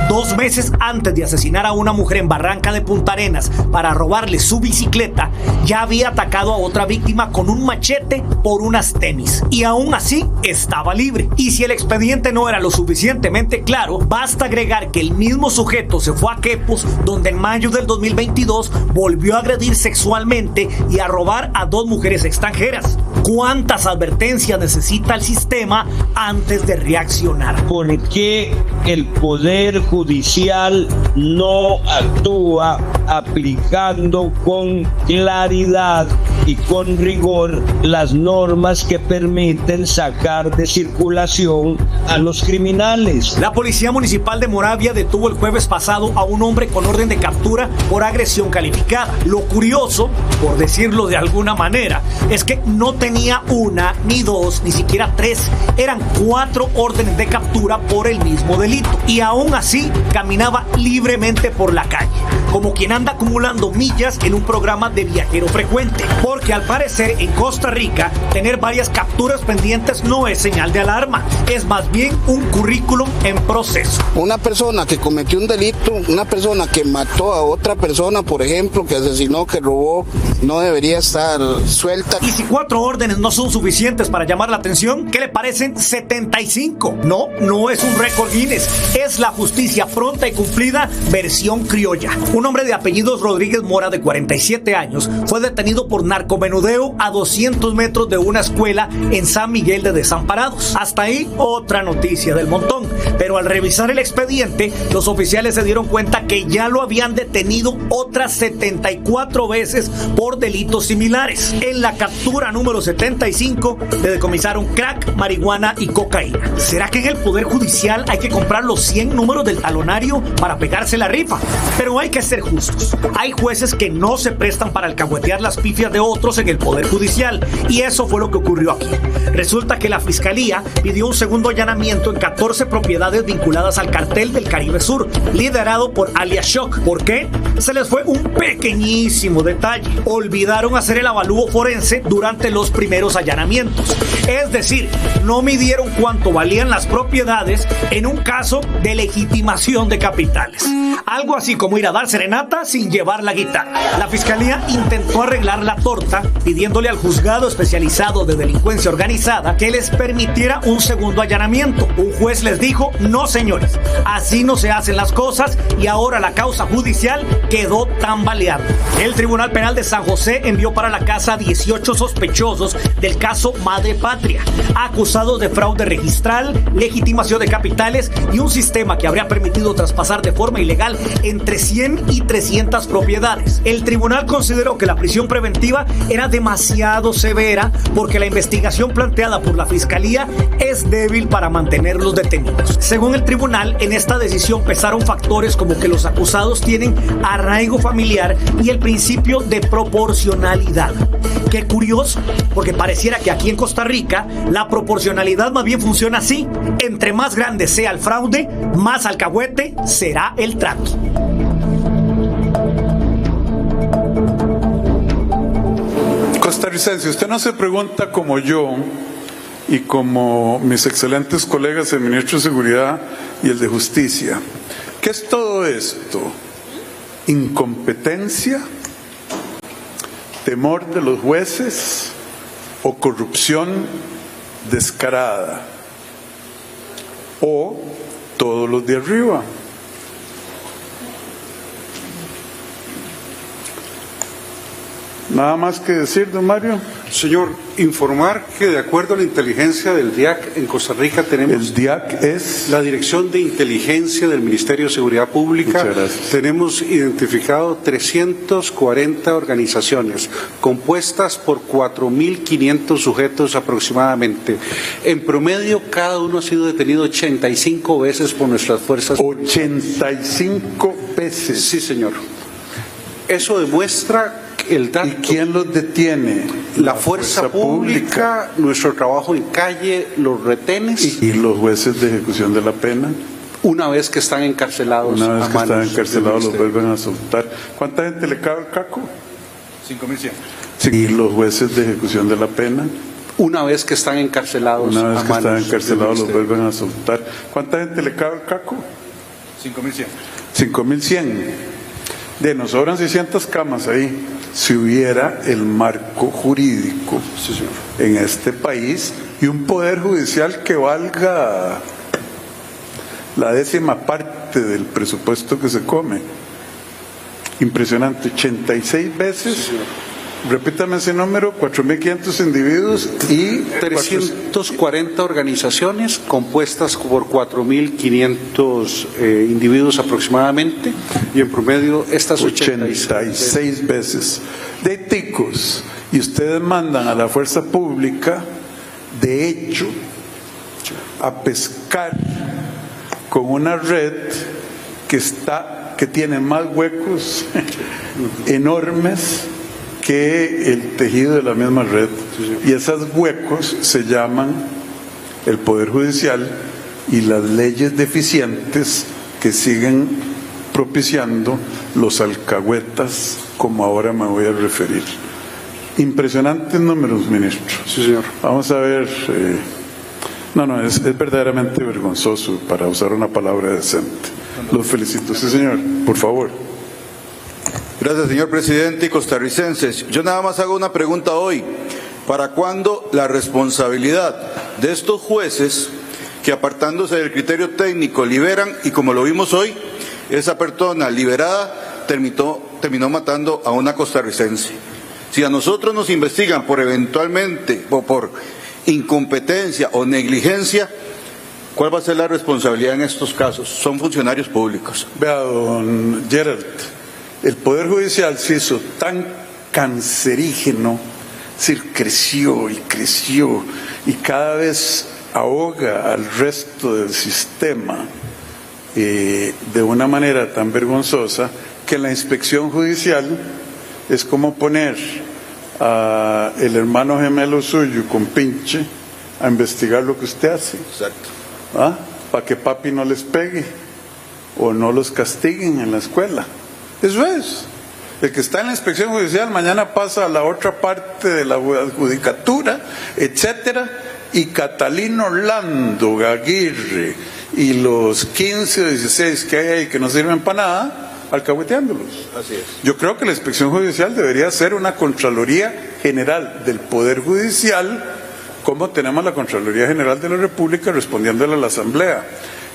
2 meses antes de asesinar a una mujer en Barranca de Punta Arenas para robarle su bicicleta, ya había atacado a otra víctima con un machete por unas tenis y aún así estaba libre. Y si el expediente no era lo suficientemente claro, basta agregar que el mismo sujeto se fue a Quepos, donde en mayo del 2022 volvió a agredir sexualmente y a robar a 2 mujeres extranjeras. ¿Cuántas advertencias necesita el sistema antes de reaccionar? ¿Por qué el Poder Judicial no actúa aplicando con claridad y con rigor las normas que permiten sacar de circulación a los criminales? La Policía Municipal de Moravia detuvo el jueves pasado a un hombre con orden de captura por agresión calificada. Lo curioso, por decirlo de alguna manera, es que no tenía 1, ni 2, ni siquiera 3, eran 4 órdenes de captura por el mismo delito. Y aún así caminaba libremente por la calle, como quien anda acumulando millas en un programa de viajero frecuente. Porque al parecer en Costa Rica tener varias capturas pendientes no es señal de alarma, es más bien un currículum en proceso. Una persona que cometió un delito, una persona que mató a otra persona, por ejemplo, que asesinó, que robó, no debería estar suelta. Y si 4 órdenes no son suficientes para llamar la atención, ¿qué le parecen 75? No es un récord Guinness, es la justicia pronta y cumplida versión criolla. Un hombre de apellidos Rodríguez Mora, de 47 años, fue detenido por narcomenudeo a 200 metros de una escuela en San Miguel de Desamparados. Hasta ahí otra noticia del montón, pero al revisar el expediente, los oficiales se dieron cuenta que ya lo habían detenido otras 74 veces por delitos similares. En la captura número 75 le decomisaron crack, marihuana y cocaína. ¿Será que en el Poder Judicial hay que comprar los 100 números del talonario para pegarse la rifa? Pero hay que ser justos. Hay jueces que no se prestan para alcahuetear las pifias de otros en el Poder Judicial, y eso fue lo que ocurrió aquí. Resulta que la Fiscalía pidió un segundo allanamiento en 14 propiedades vinculadas al cartel del Caribe Sur, liderado por alias Shock. ¿Por qué? Se les fue un pequeñísimo detalle. Olvidaron hacer el avalúo forense durante los primeros allanamientos. Es decir, no midieron cuánto valían las propiedades en un caso de legitimación de capitales. Algo así como ir a dar serenata sin llevar la guitarra. La Fiscalía intentó arreglar la torta pidiéndole al juzgado especializado de delincuencia organizada que les permitiera un segundo allanamiento. Un juez les dijo: no, señores, así no se hacen las cosas, y ahora la causa judicial quedó tambaleando. El Tribunal Penal de San José envió para la casa 18 sospechosos del caso Madre Patria, acusados de fraude registral, legitimación de capitales y un sistema que habría permitido traspasar de forma ilegal entre 100 y 300 propiedades. El tribunal consideró que la prisión preventiva era demasiado severa porque la investigación planteada por la Fiscalía es débil para mantenerlos detenidos. Según el tribunal, en esta decisión pesaron factores como que los acusados tienen arraigo familiar y el principio de proporcionalidad. Qué curioso, porque pareciera que aquí en Costa Rica la proporcionalidad más bien funciona así. Entre más grande sea el fraude, más alcahuete será el trato. Costarricense, usted no se pregunta como yo y como mis excelentes colegas, el ministro de Seguridad y el de Justicia, ¿qué es todo esto? ¿Incompetencia? ¿Temor de los jueces? ¿O corrupción descarada? ¿O todos los de arriba? Nada más que decir, don Mario. Señor, informar que de acuerdo a la inteligencia del DIAC en Costa Rica tenemos... El DIAC es... La Dirección de Inteligencia del Ministerio de Seguridad Pública. Tenemos identificado 340 organizaciones compuestas por 4.500 sujetos aproximadamente. En promedio, cada uno ha sido detenido 85 veces por nuestras fuerzas. 85 veces. Sí, señor. Eso demuestra el dato. ¿Y quién los detiene? La fuerza pública, nuestro trabajo en calle, los retenes. ¿Y los jueces de ejecución de la pena? Una vez que están encarcelados. Una vez que están encarcelados los vuelven a soltar. ¿Cuánta gente le cabe el caco? 5.100. ¿Y los jueces de ejecución de la pena? Una vez que están encarcelados. Una vez que están encarcelados los vuelven a soltar. ¿Cuánta gente le cabe el caco? 5.100. 5.100. Nos sobran 600 camas ahí. Si hubiera el marco jurídico en este país y un poder judicial que valga la 10ª parte del presupuesto que se come. Impresionante, 86 veces. Repítame ese número, 4.500 individuos y 340 organizaciones compuestas por 4.500 individuos aproximadamente, y en promedio estas 86 veces. De ticos, y ustedes mandan a la fuerza pública, de hecho, a pescar con una red que tiene más huecos enormes que el tejido de la misma red, y esos huecos se llaman el Poder Judicial y las leyes deficientes que siguen propiciando los alcahuetas, como ahora me voy a referir. Impresionantes números, ministro. Sí, señor. Vamos a ver. Es verdaderamente vergonzoso, para usar una palabra decente. Los felicito. Sí, señor. Por favor. Gracias, señor presidente y costarricenses. Yo nada más hago una pregunta hoy. ¿Para cuándo la responsabilidad de estos jueces que, apartándose del criterio técnico, liberan, y como lo vimos hoy, esa persona liberada terminó matando a una costarricense? Si a nosotros nos investigan por eventualmente o por incompetencia o negligencia, ¿cuál va a ser la responsabilidad en estos casos? Son funcionarios públicos. Vea, don Gerald, el Poder Judicial se hizo tan cancerígeno, creció y cada vez ahoga al resto del sistema de una manera tan vergonzosa que la inspección judicial es como poner a el hermano gemelo suyo con pinche a investigar lo que usted hace. Exacto. Para que papi no les pegue o no los castiguen en la escuela. Eso es. El que está en la inspección judicial mañana pasa a la otra parte de la judicatura, etcétera, y Catalino Orlando Aguirre y los 15 o 16 que hay ahí que no sirven para nada, alcahueteándolos. Así es. Yo creo que la inspección judicial debería ser una Contraloría General del Poder Judicial, como tenemos la Contraloría General de la República respondiéndole a la Asamblea.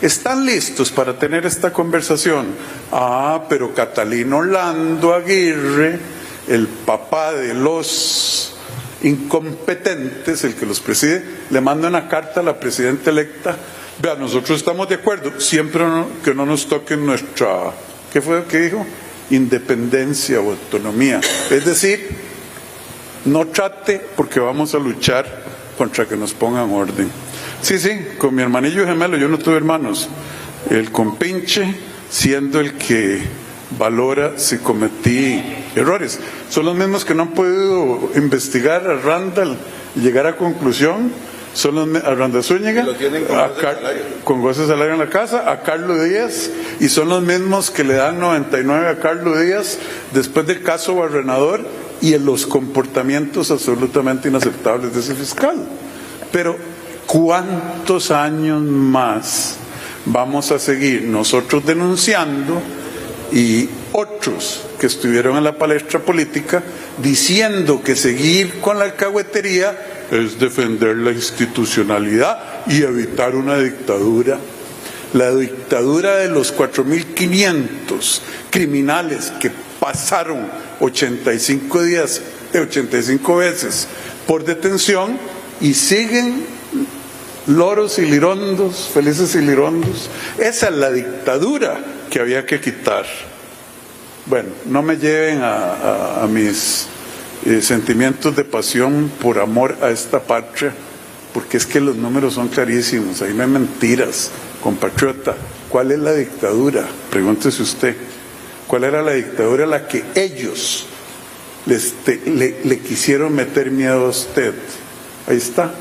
¿Están listos para tener esta conversación? Pero Catalino Orlando Aguirre, el papá de los incompetentes, el que los preside, le manda una carta a la presidenta electa. Vea, nosotros estamos de acuerdo, siempre que no nos toquen nuestra, ¿qué fue lo que dijo? Independencia o autonomía. Es decir, no trate porque vamos a luchar contra que nos pongan orden. Sí, con mi hermanillo gemelo, yo no tuve hermanos, el compinche siendo el que valora si cometí errores. Son los mismos que no han podido investigar a Randall y llegar a conclusión, son los a Randall Zúñiga, con goce de salario en la casa, a Carlos Díaz, y son los mismos que le dan 99 a Carlos Díaz después del caso Barrenador y en los comportamientos absolutamente inaceptables de ese fiscal. Pero ¿cuántos años más vamos a seguir nosotros denunciando y otros que estuvieron en la palestra política diciendo que seguir con la alcahuetería es defender la institucionalidad y evitar una dictadura? La dictadura de los 4.500 criminales que pasaron 85 veces por detención y siguen loros y lirondos, felices y lirondos. Esa es la dictadura que había que quitar. Bueno, no me lleven a mis sentimientos de pasión por amor a esta patria, porque es que los números son clarísimos, ahí no hay mentiras, compatriota. ¿Cuál es la dictadura? Pregúntese usted. ¿Cuál era la dictadura a la que ellos le quisieron meter miedo a usted? Ahí está.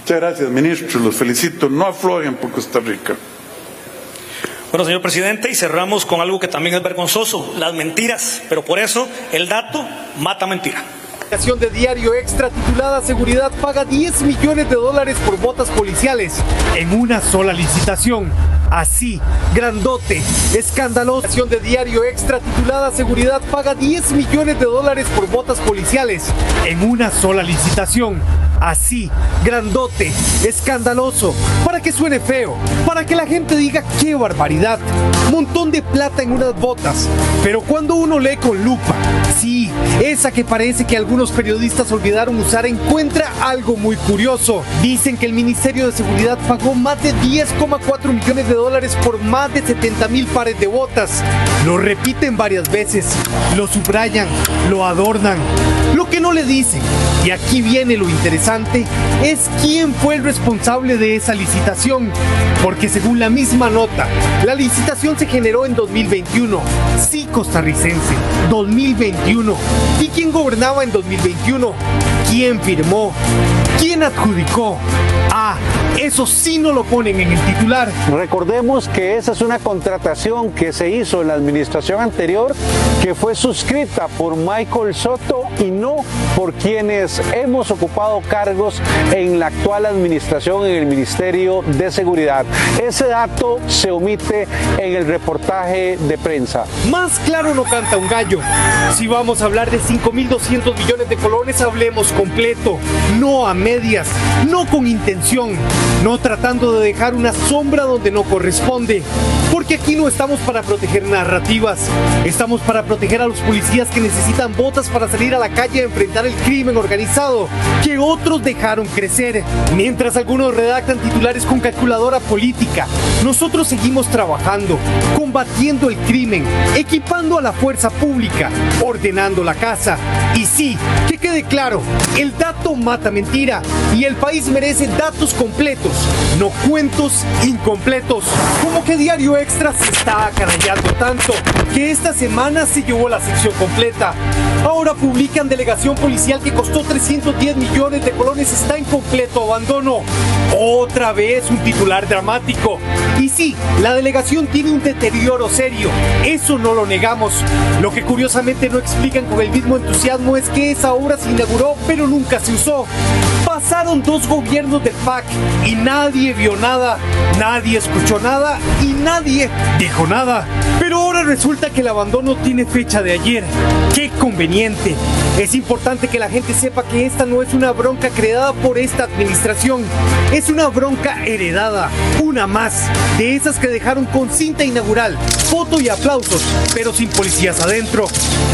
Muchas gracias, ministro, los felicito, no aflojen por Costa Rica. Bueno, señor presidente, y cerramos con algo que también es vergonzoso, las mentiras, pero por eso el dato mata mentira. De Diario Extra titulada Seguridad paga $10 millones por botas policiales en una sola licitación. Así, grandote, escandaloso. De Diario Extra titulada Seguridad paga $10 millones por botas policiales en una sola licitación. Así, grandote, escandaloso, para que suene feo, para que la gente diga qué barbaridad, montón de plata en unas botas. Pero cuando uno lee con lupa, sí, esa que parece que algunos periodistas olvidaron usar, encuentra algo muy curioso. Dicen que el Ministerio de Seguridad pagó más de $10,4 millones por más de 70,000 pares de botas. Lo repiten varias veces, lo subrayan, lo adornan. Lo que no le dicen, y aquí viene lo interesante, es quién fue el responsable de esa licitación. Porque según la misma nota, la licitación se generó en 2021. Sí, costarricense, 2021. ¿Y quién gobernaba en 2021? ¿Quién firmó? ¿Quién adjudicó? Ah, eso sí no lo ponen en el titular. Recordemos que esa es una contratación que se hizo en la administración anterior, que fue suscrita por Michael Soto y no por quienes hemos ocupado cargos en la actual administración en el Ministerio de Seguridad. Ese dato se omite en el reportaje de prensa. Más claro no canta un gallo. Si vamos a hablar de 5.200 millones de colones, hablemos completo, no a medias, no con intención, no tratando de dejar una sombra donde no corresponde. Porque aquí no estamos para proteger narrativas, estamos para proteger a los policías que necesitan botas para salir a la calle a enfrentar el crimen organizado, que otros dejaron crecer. Mientras algunos redactan titulares con calculadora política, nosotros seguimos trabajando, combatiendo el crimen, equipando a la fuerza pública, ordenando la casa. Y sí, que quede claro, el dato mata mentira y el país merece datos completos, no cuentos incompletos. Como que Diario Extra se está acarallando tanto que esta semana se llevó la sección completa. Ahora publican delegación policial que costó 310 millones de colones está en completo abandono. Otra vez un titular dramático. Y sí, la delegación tiene un deterioro serio, eso no lo negamos. Lo que curiosamente no explican con el mismo entusiasmo es que esa obra se inauguró pero nunca se usó. Pasaron 2 gobiernos del PAC y nadie vio nada, nadie escuchó nada y nadie dijo nada. Pero ahora resulta que el abandono tiene fecha de ayer. ¡Qué conveniente! Es importante que la gente sepa que esta no es una bronca creada por esta administración. Es una bronca heredada, una más, de esas que dejaron con cinta inaugural, foto y aplausos, pero sin policías adentro.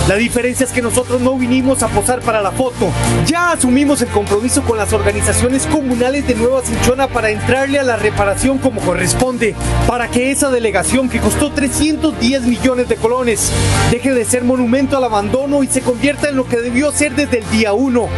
La diferencia es que nosotros no vinimos a posar para la foto. Ya asumimos el compromiso con las organizaciones comunales de Nueva Cinchona para entrarle a la reparación como corresponde, para que esa delegación que costó 310 millones de colones deje de ser monumento al abandono y se convierta en lo que debió ser desde el día 1,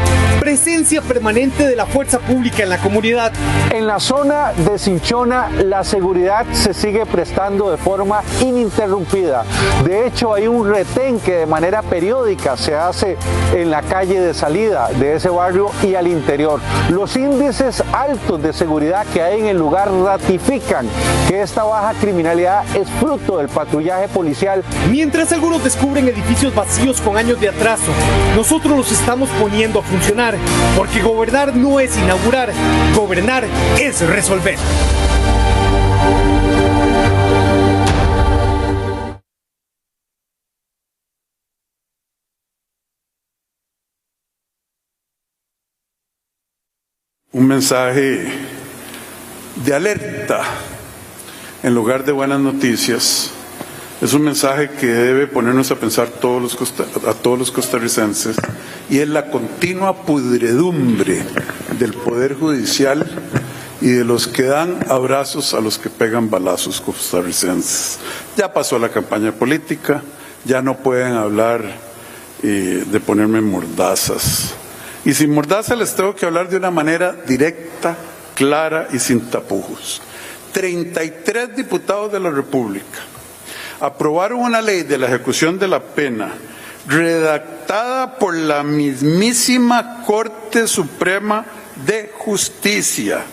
presencia permanente de la fuerza pública en la comunidad. En la zona de Cinchona, la seguridad se sigue prestando de forma ininterrumpida. De hecho, hay un retén que de manera periódica se hace en la calle de salida de ese barrio y al interior. Los índices altos de seguridad que hay en el lugar ratifican que esta baja criminalidad es fruto del patrullaje policial. Mientras algunos descubren edificios vacíos con años de atraso, nosotros los estamos poniendo a funcionar, porque gobernar no es inaugurar, gobernar es resolver. Un mensaje de alerta en lugar de buenas noticias. Es un mensaje que debe ponernos a pensar a todos los costarricenses, y es la continua pudredumbre del Poder Judicial y de los que dan abrazos a los que pegan balazos costarricenses. Ya pasó la campaña política, ya no pueden hablar de ponerme mordazas. Y sin mordaza les tengo que hablar de una manera directa, clara y sin tapujos. 33 diputados de la República aprobaron una ley de la ejecución de la pena redactada por la mismísima Corte Suprema de Justicia,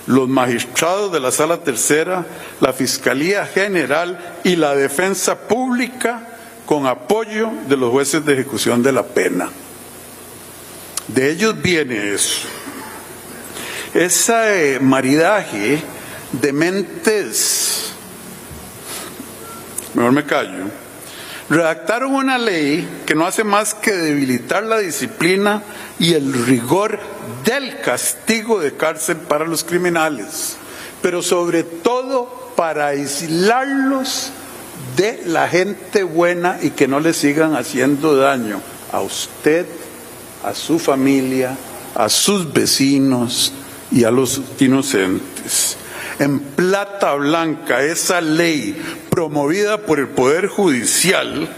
los magistrados de la Sala Tercera, la Fiscalía General y la Defensa Pública, con apoyo de los jueces de ejecución de la pena. De ellos viene eso. Ese maridaje de mentes, mejor me callo, redactaron una ley que no hace más que debilitar la disciplina y el rigor del castigo de cárcel para los criminales, pero sobre todo para aislarlos de la gente buena y que no le sigan haciendo daño a usted, a su familia, a sus vecinos y a los inocentes. En plata blanca, esa ley promovida por el Poder Judicial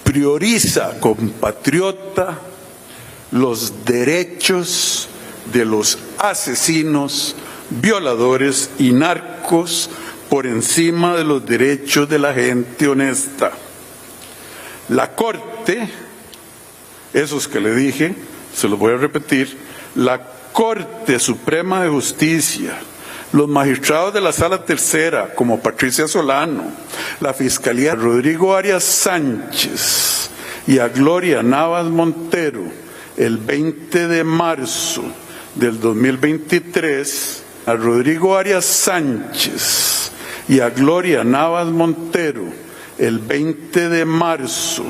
prioriza, compatriota, los derechos de los asesinos, violadores y narcos por encima de los derechos de la gente honesta. La Corte, esos que le dije, se los voy a repetir, la Corte Suprema de Justicia, los magistrados de la Sala Tercera, como Patricia Solano, la Fiscalía Rodrigo Arias Sánchez y a Gloria Navas Montero, el 20 de marzo del 2023, a Rodrigo Arias Sánchez y a Gloria Navas Montero, el 20 de marzo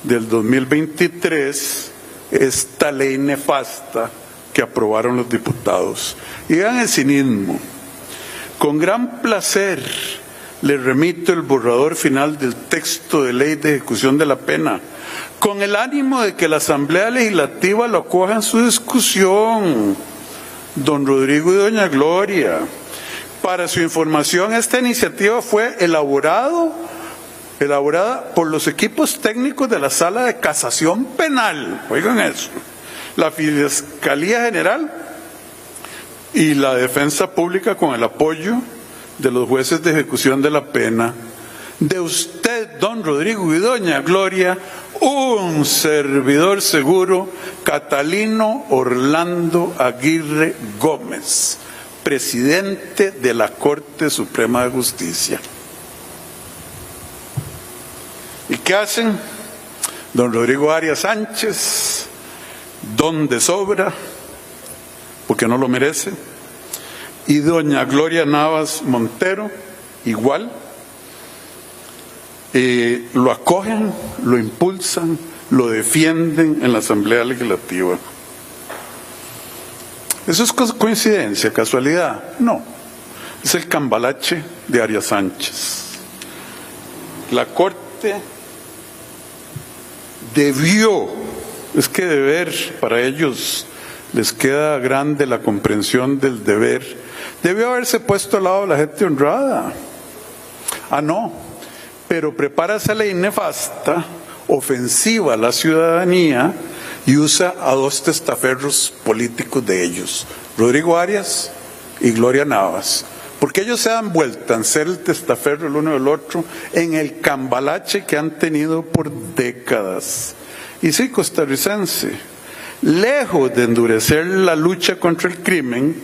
del 2023, esta ley nefasta que aprobaron los diputados. Y vean el cinismo. Con gran placer les remito el borrador final del texto de ley de ejecución de la pena, con el ánimo de que la Asamblea Legislativa lo acoja en su discusión. Don Rodrigo y doña Gloria, para su información, esta iniciativa fue elaborada por los equipos técnicos de la Sala de Casación Penal, oigan eso, la Fiscalía General y la Defensa Pública, con el apoyo de los jueces de ejecución de la pena, de usted, don Rodrigo, y doña Gloria, un servidor seguro, Catalino Orlando Aguirre Gómez, presidente de la Corte Suprema de Justicia. ¿Y qué hacen? Don Rodrigo Arias Sánchez, don de sobra, porque no lo merece, y doña Gloria Navas Montero, igual, lo acogen, lo impulsan, lo defienden en la Asamblea Legislativa. ¿Eso es coincidencia, casualidad? No, es el cambalache de Arias Sánchez. La Corte es que deber, para ellos les queda grande la comprensión del deber, debió haberse puesto al lado de la gente honrada. No, pero prepara esa ley nefasta, ofensiva a la ciudadanía, y usa a dos testaferros políticos de ellos, Rodrigo Arias y Gloria Navas, porque ellos se dan vuelta en ser el testaferro el uno del otro en el cambalache que han tenido por décadas. Y sí, costarricense, lejos de endurecer la lucha contra el crimen,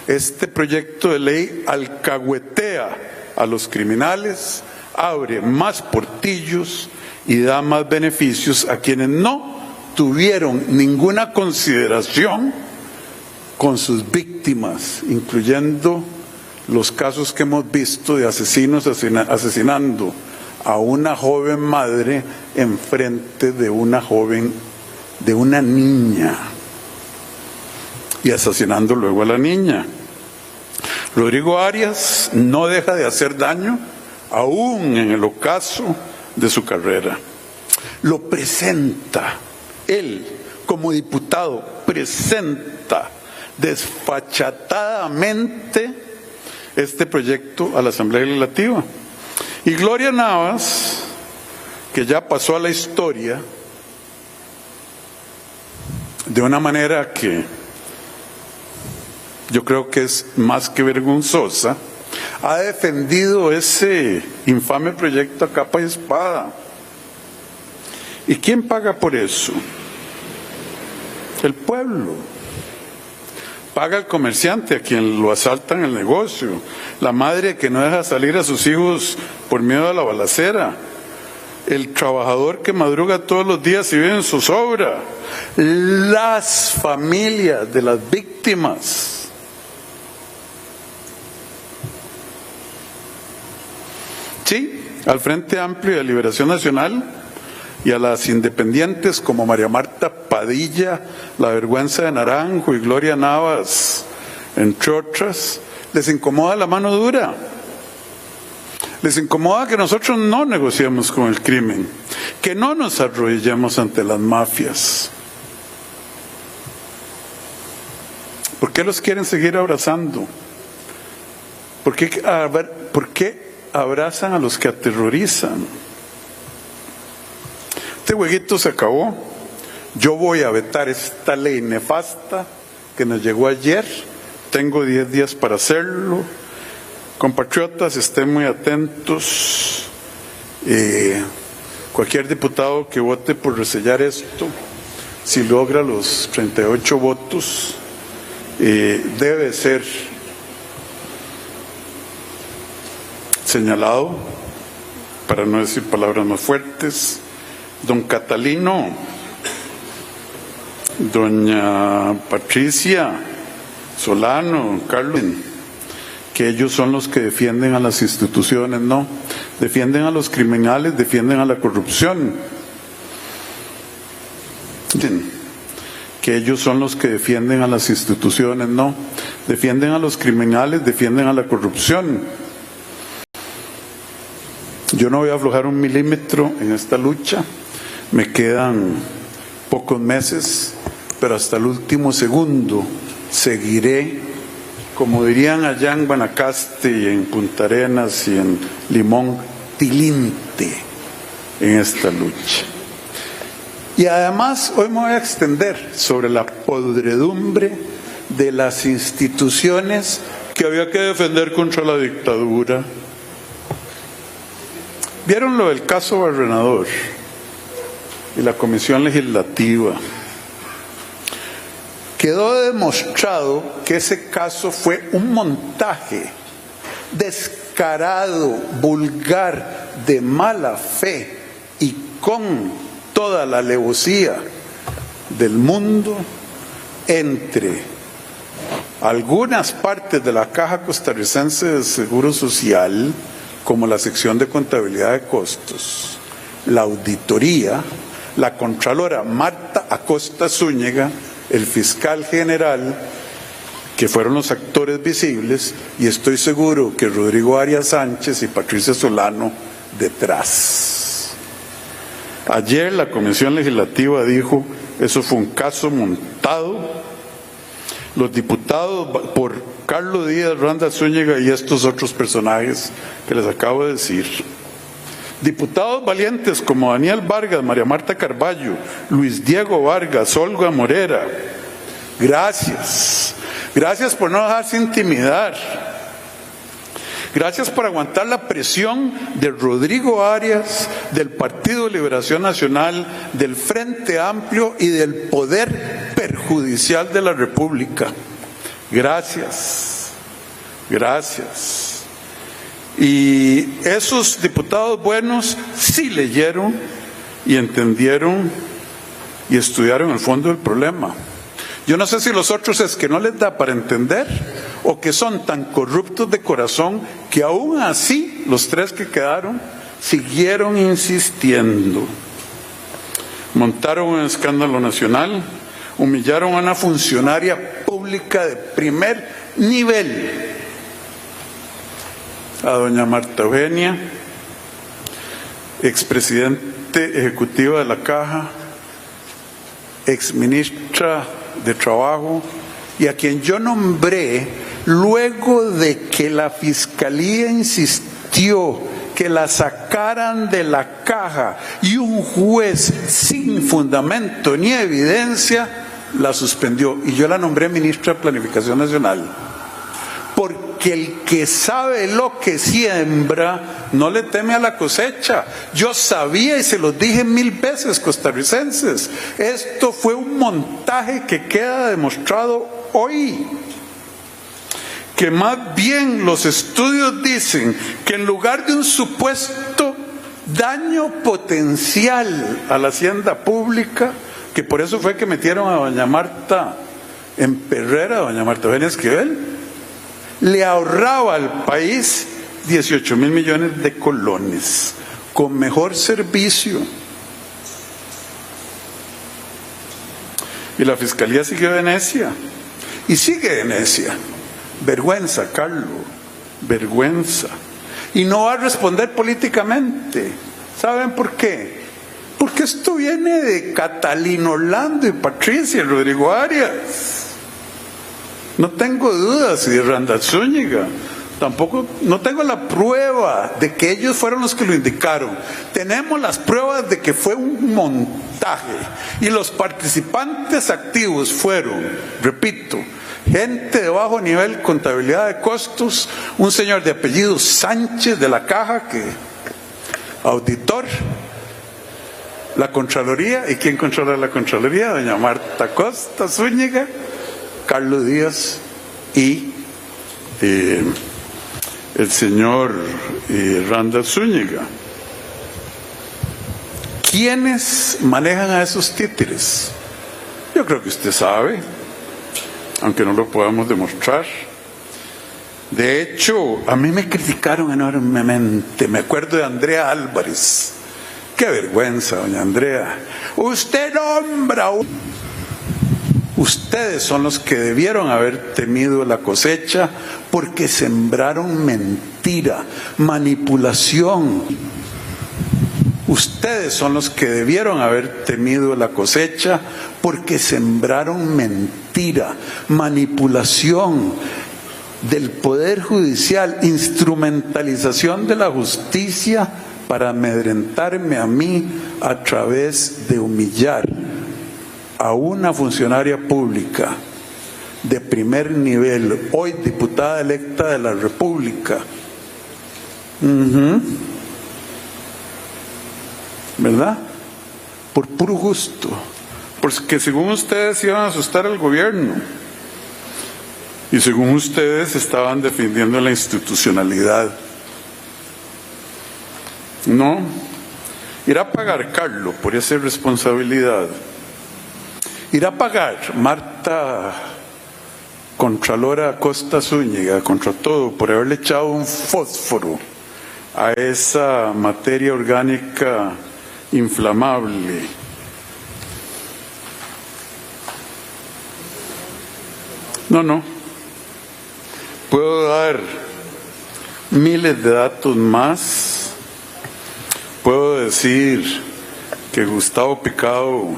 este proyecto de ley alcahuetea a los criminales, abre más portillos y da más beneficios a quienes no tuvieron ninguna consideración con sus víctimas, incluyendo los casos que hemos visto de asesinos asesinando a una joven madre enfrente de una niña, y asesinando luego a la niña. Rodrigo Arias no deja de hacer daño aún en el ocaso de su carrera. Lo presenta, él como diputado presenta desfachatadamente este proyecto a la Asamblea Legislativa. Y Gloria Navas, que ya pasó a la historia de una manera que yo creo que es más que vergonzosa, ha defendido ese infame proyecto a capa y espada. ¿Y quién paga por eso? El pueblo. Paga el comerciante a quien lo asaltan el negocio, la madre que no deja salir a sus hijos por miedo a la balacera, el trabajador que madruga todos los días y vive en zozobra, las familias de las víctimas. Sí, al Frente Amplio de Liberación Nacional y a las independientes como María Marta Padilla, La Vergüenza de Naranjo y Gloria Navas, entre otras, les incomoda la mano dura. Les incomoda que nosotros no negociemos con el crimen, que no nos arrodillemos ante las mafias. ¿Por qué los quieren seguir abrazando? ¿Por qué abrazan a los que aterrorizan? Este jueguito se acabó. Yo voy a vetar esta ley nefasta que nos llegó ayer. Tengo 10 días para hacerlo. Compatriotas, estén muy atentos. Cualquier diputado que vote por resellar esto, si logra los 38 votos, debe ser señalado, para no decir palabras más fuertes. Don Catalino, doña Patricia Solano, don Carlos, que ellos son los que defienden a las instituciones, no, defienden a los criminales, defienden a la corrupción, que ellos son los que defienden a las instituciones, no, defienden a los criminales, defienden a la corrupción. Yo no voy a aflojar un milímetro en esta lucha. Me quedan pocos meses, pero hasta el último segundo seguiré, como dirían allá en Guanacaste y en Punta Arenas y en Limón, tilinte en esta lucha. Y además hoy me voy a extender sobre la podredumbre de las instituciones que había que defender contra la dictadura. ¿Vieron lo del caso Barrenador y la Comisión Legislativa? Quedó demostrado que ese caso fue un montaje descarado, vulgar, de mala fe y con toda la alevosía del mundo entre algunas partes de la Caja Costarricense de Seguro Social, como la sección de contabilidad de costos, la auditoría, la contralora Marta Acosta Zúñiga, el fiscal general, que fueron los actores visibles, y estoy seguro que Rodrigo Arias Sánchez y Patricia Solano detrás. Ayer la Comisión Legislativa dijo, eso fue un caso montado. Los diputados, por Carlos Díaz, Randa Zúñiga y estos otros personajes que les acabo de decir. Diputados valientes como Daniel Vargas, María Marta Carballo, Luis Diego Vargas, Olga Morera. Gracias. Gracias por no dejarse intimidar. Gracias por aguantar la presión de Rodrigo Arias, del Partido de Liberación Nacional, del Frente Amplio y del Poder Perjudicial de la República. Gracias. Gracias. Y esos diputados buenos sí leyeron y entendieron y estudiaron el fondo del problema. Yo no sé si los otros es que no les da para entender o que son tan corruptos de corazón que aún así los tres que quedaron siguieron insistiendo. Montaron un escándalo nacional, humillaron a una funcionaria pública de primer nivel, a doña Marta Eugenia, expresidente ejecutiva de la Caja, exministra de Trabajo, y a quien yo nombré luego de que la Fiscalía insistió que la sacaran de la Caja y un juez sin fundamento ni evidencia la suspendió, y yo la nombré ministra de Planificación Nacional, porque el que sabe lo que siembra no le teme a la cosecha. Yo sabía y se los dije 1000 veces, costarricenses, esto fue un montaje que queda demostrado hoy, que más bien los estudios dicen que en lugar de un supuesto daño potencial a la hacienda pública, que por eso fue que metieron a doña Marta en perrera, doña Marta Eugenia Esquivel, le ahorraba al país 18,000 millones de colones, con mejor servicio. Y la Fiscalía siguió de necia, y sigue de necia. Vergüenza, Carlos, vergüenza. Y no va a responder políticamente. ¿Saben por qué? Porque esto viene de Catalina Orlando y Patricia Rodrigo Arias. No tengo dudas, y de Randa Zúñiga. Tampoco, no tengo la prueba de que ellos fueron los que lo indicaron. Tenemos las pruebas de que fue un montaje. Y los participantes activos fueron, repito, gente de bajo nivel, contabilidad de costos, un señor de apellido Sánchez de la Caja, que auditor, la Contraloría. ¿Y quién controla la Contraloría? Doña Marta Costa Zúñiga, Carlos Díaz y el señor Randa Zúñiga. ¿Quiénes manejan a esos títeres? Yo creo que usted sabe, aunque no lo podamos demostrar. De hecho, a mí me criticaron enormemente. Me acuerdo de Andrea Álvarez. Qué vergüenza, doña Andrea. Usted nombra. Ustedes son los que debieron haber temido la cosecha porque sembraron mentira, manipulación. Ustedes son los que debieron haber temido la cosecha porque sembraron mentira, manipulación del Poder Judicial, instrumentalización de la justicia para amedrentarme a mí a través de humillar a una funcionaria pública de primer nivel, hoy diputada electa de la República. ¿Verdad? Por puro gusto, porque según ustedes iban a asustar al gobierno y según ustedes estaban defendiendo la institucionalidad. No, irá a pagar Carlos por esa irresponsabilidad. Irá a pagar Marta Contralora Costa Zúñiga, contra todo, por haberle echado un fósforo a esa materia orgánica inflamable. No. Puedo dar miles de datos más. Puedo decir que Gustavo Picado,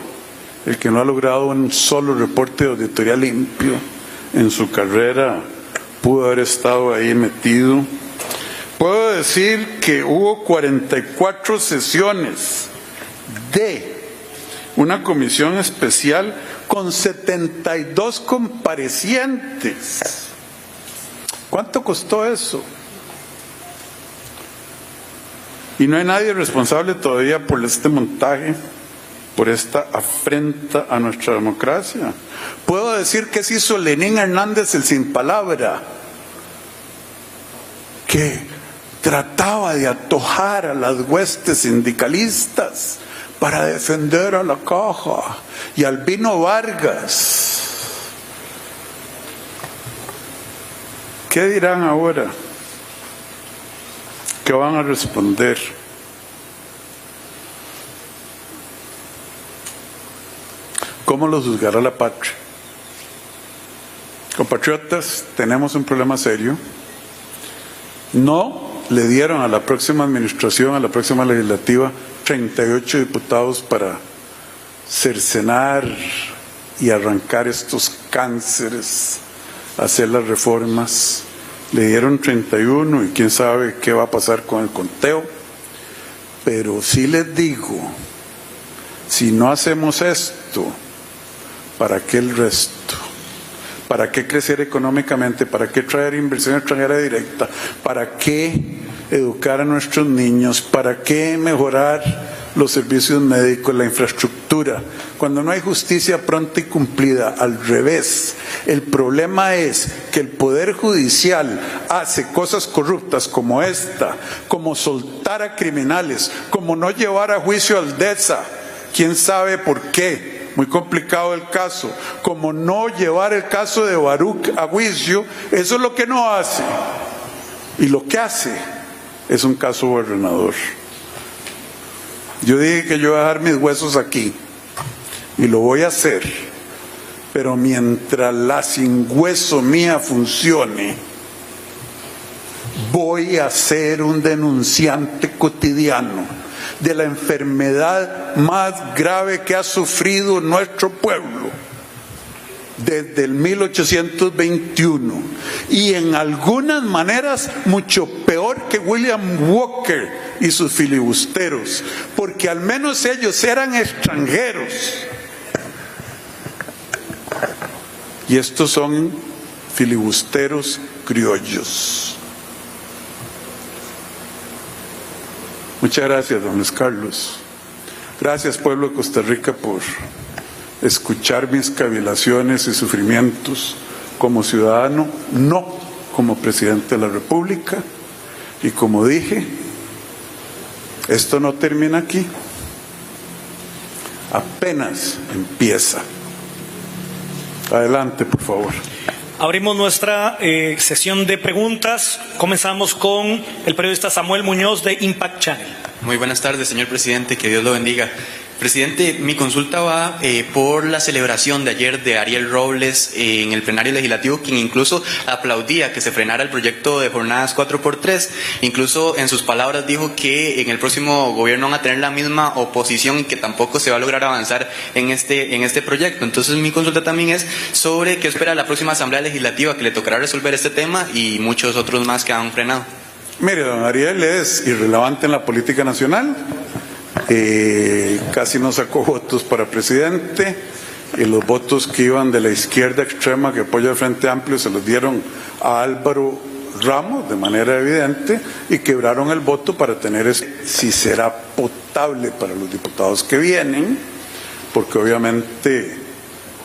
el que no ha logrado un solo reporte de auditoría limpio en su carrera, pudo haber estado ahí metido. Puedo decir que hubo 44 sesiones de una comisión especial con 72 comparecientes. ¿Cuánto costó eso? Y no hay nadie responsable todavía por este montaje, por esta afrenta a nuestra democracia. Puedo decir que se hizo Lenín Hernández el sin palabra, que trataba de atojar a las huestes sindicalistas para defender a la Caja y Albino Vargas. ¿Qué dirán ahora? ¿Qué van a responder? ¿Cómo los juzgará la patria? Compatriotas, tenemos un problema serio. No le dieron a la próxima administración, a la próxima legislativa, 38 diputados para cercenar y arrancar estos cánceres, hacer las reformas. Le dieron 31 y quién sabe qué va a pasar con el conteo. Pero sí les digo, si no hacemos esto, ¿para qué el resto? ¿Para qué crecer económicamente? ¿Para qué traer inversión extranjera directa? ¿Para qué educar a nuestros niños? ¿Para qué mejorar los servicios médicos, la infraestructura? Cuando no hay justicia pronta y cumplida, al revés. El problema es que el Poder Judicial hace cosas corruptas como esta, como soltar a criminales, como no llevar a juicio al DESA. ¿Quién sabe por qué? Muy complicado el caso, como no llevar el caso de Baruch a juicio. Eso es lo que no hace, y lo que hace es un caso gobernador. Yo dije que yo iba a dejar mis huesos aquí y lo voy a hacer, pero mientras la sin hueso mía funcione, voy a ser un denunciante cotidiano de la enfermedad más grave que ha sufrido nuestro pueblo desde el 1821, y en algunas maneras mucho peor que William Walker y sus filibusteros, porque al menos ellos eran extranjeros y estos son filibusteros criollos. Muchas gracias, don Luis Carlos. Gracias, pueblo de Costa Rica, por escuchar mis cavilaciones y sufrimientos como ciudadano, no como presidente de la República. Y como dije, esto no termina aquí, apenas empieza. Adelante, por favor. Abrimos nuestra sesión de preguntas. Comenzamos con el periodista Samuel Muñoz de Impact Channel. Muy buenas tardes, señor presidente, que Dios lo bendiga. Presidente, mi consulta va por la celebración de ayer de Ariel Robles en el plenario legislativo, quien incluso aplaudía que se frenara el proyecto de jornadas 4x3. Incluso en sus palabras dijo que en el próximo gobierno van a tener la misma oposición y que tampoco se va a lograr avanzar en este proyecto. Entonces mi consulta también es sobre qué espera la próxima Asamblea Legislativa, que le tocará resolver este tema y muchos otros más que han frenado. Mire, don Ariel es irrelevante en la política nacional. Casi no sacó votos para presidente, y los votos que iban de la izquierda extrema que apoya el Frente Amplio se los dieron a Álvaro Ramos de manera evidente y quebraron el voto para tener si será potable para los diputados que vienen, porque obviamente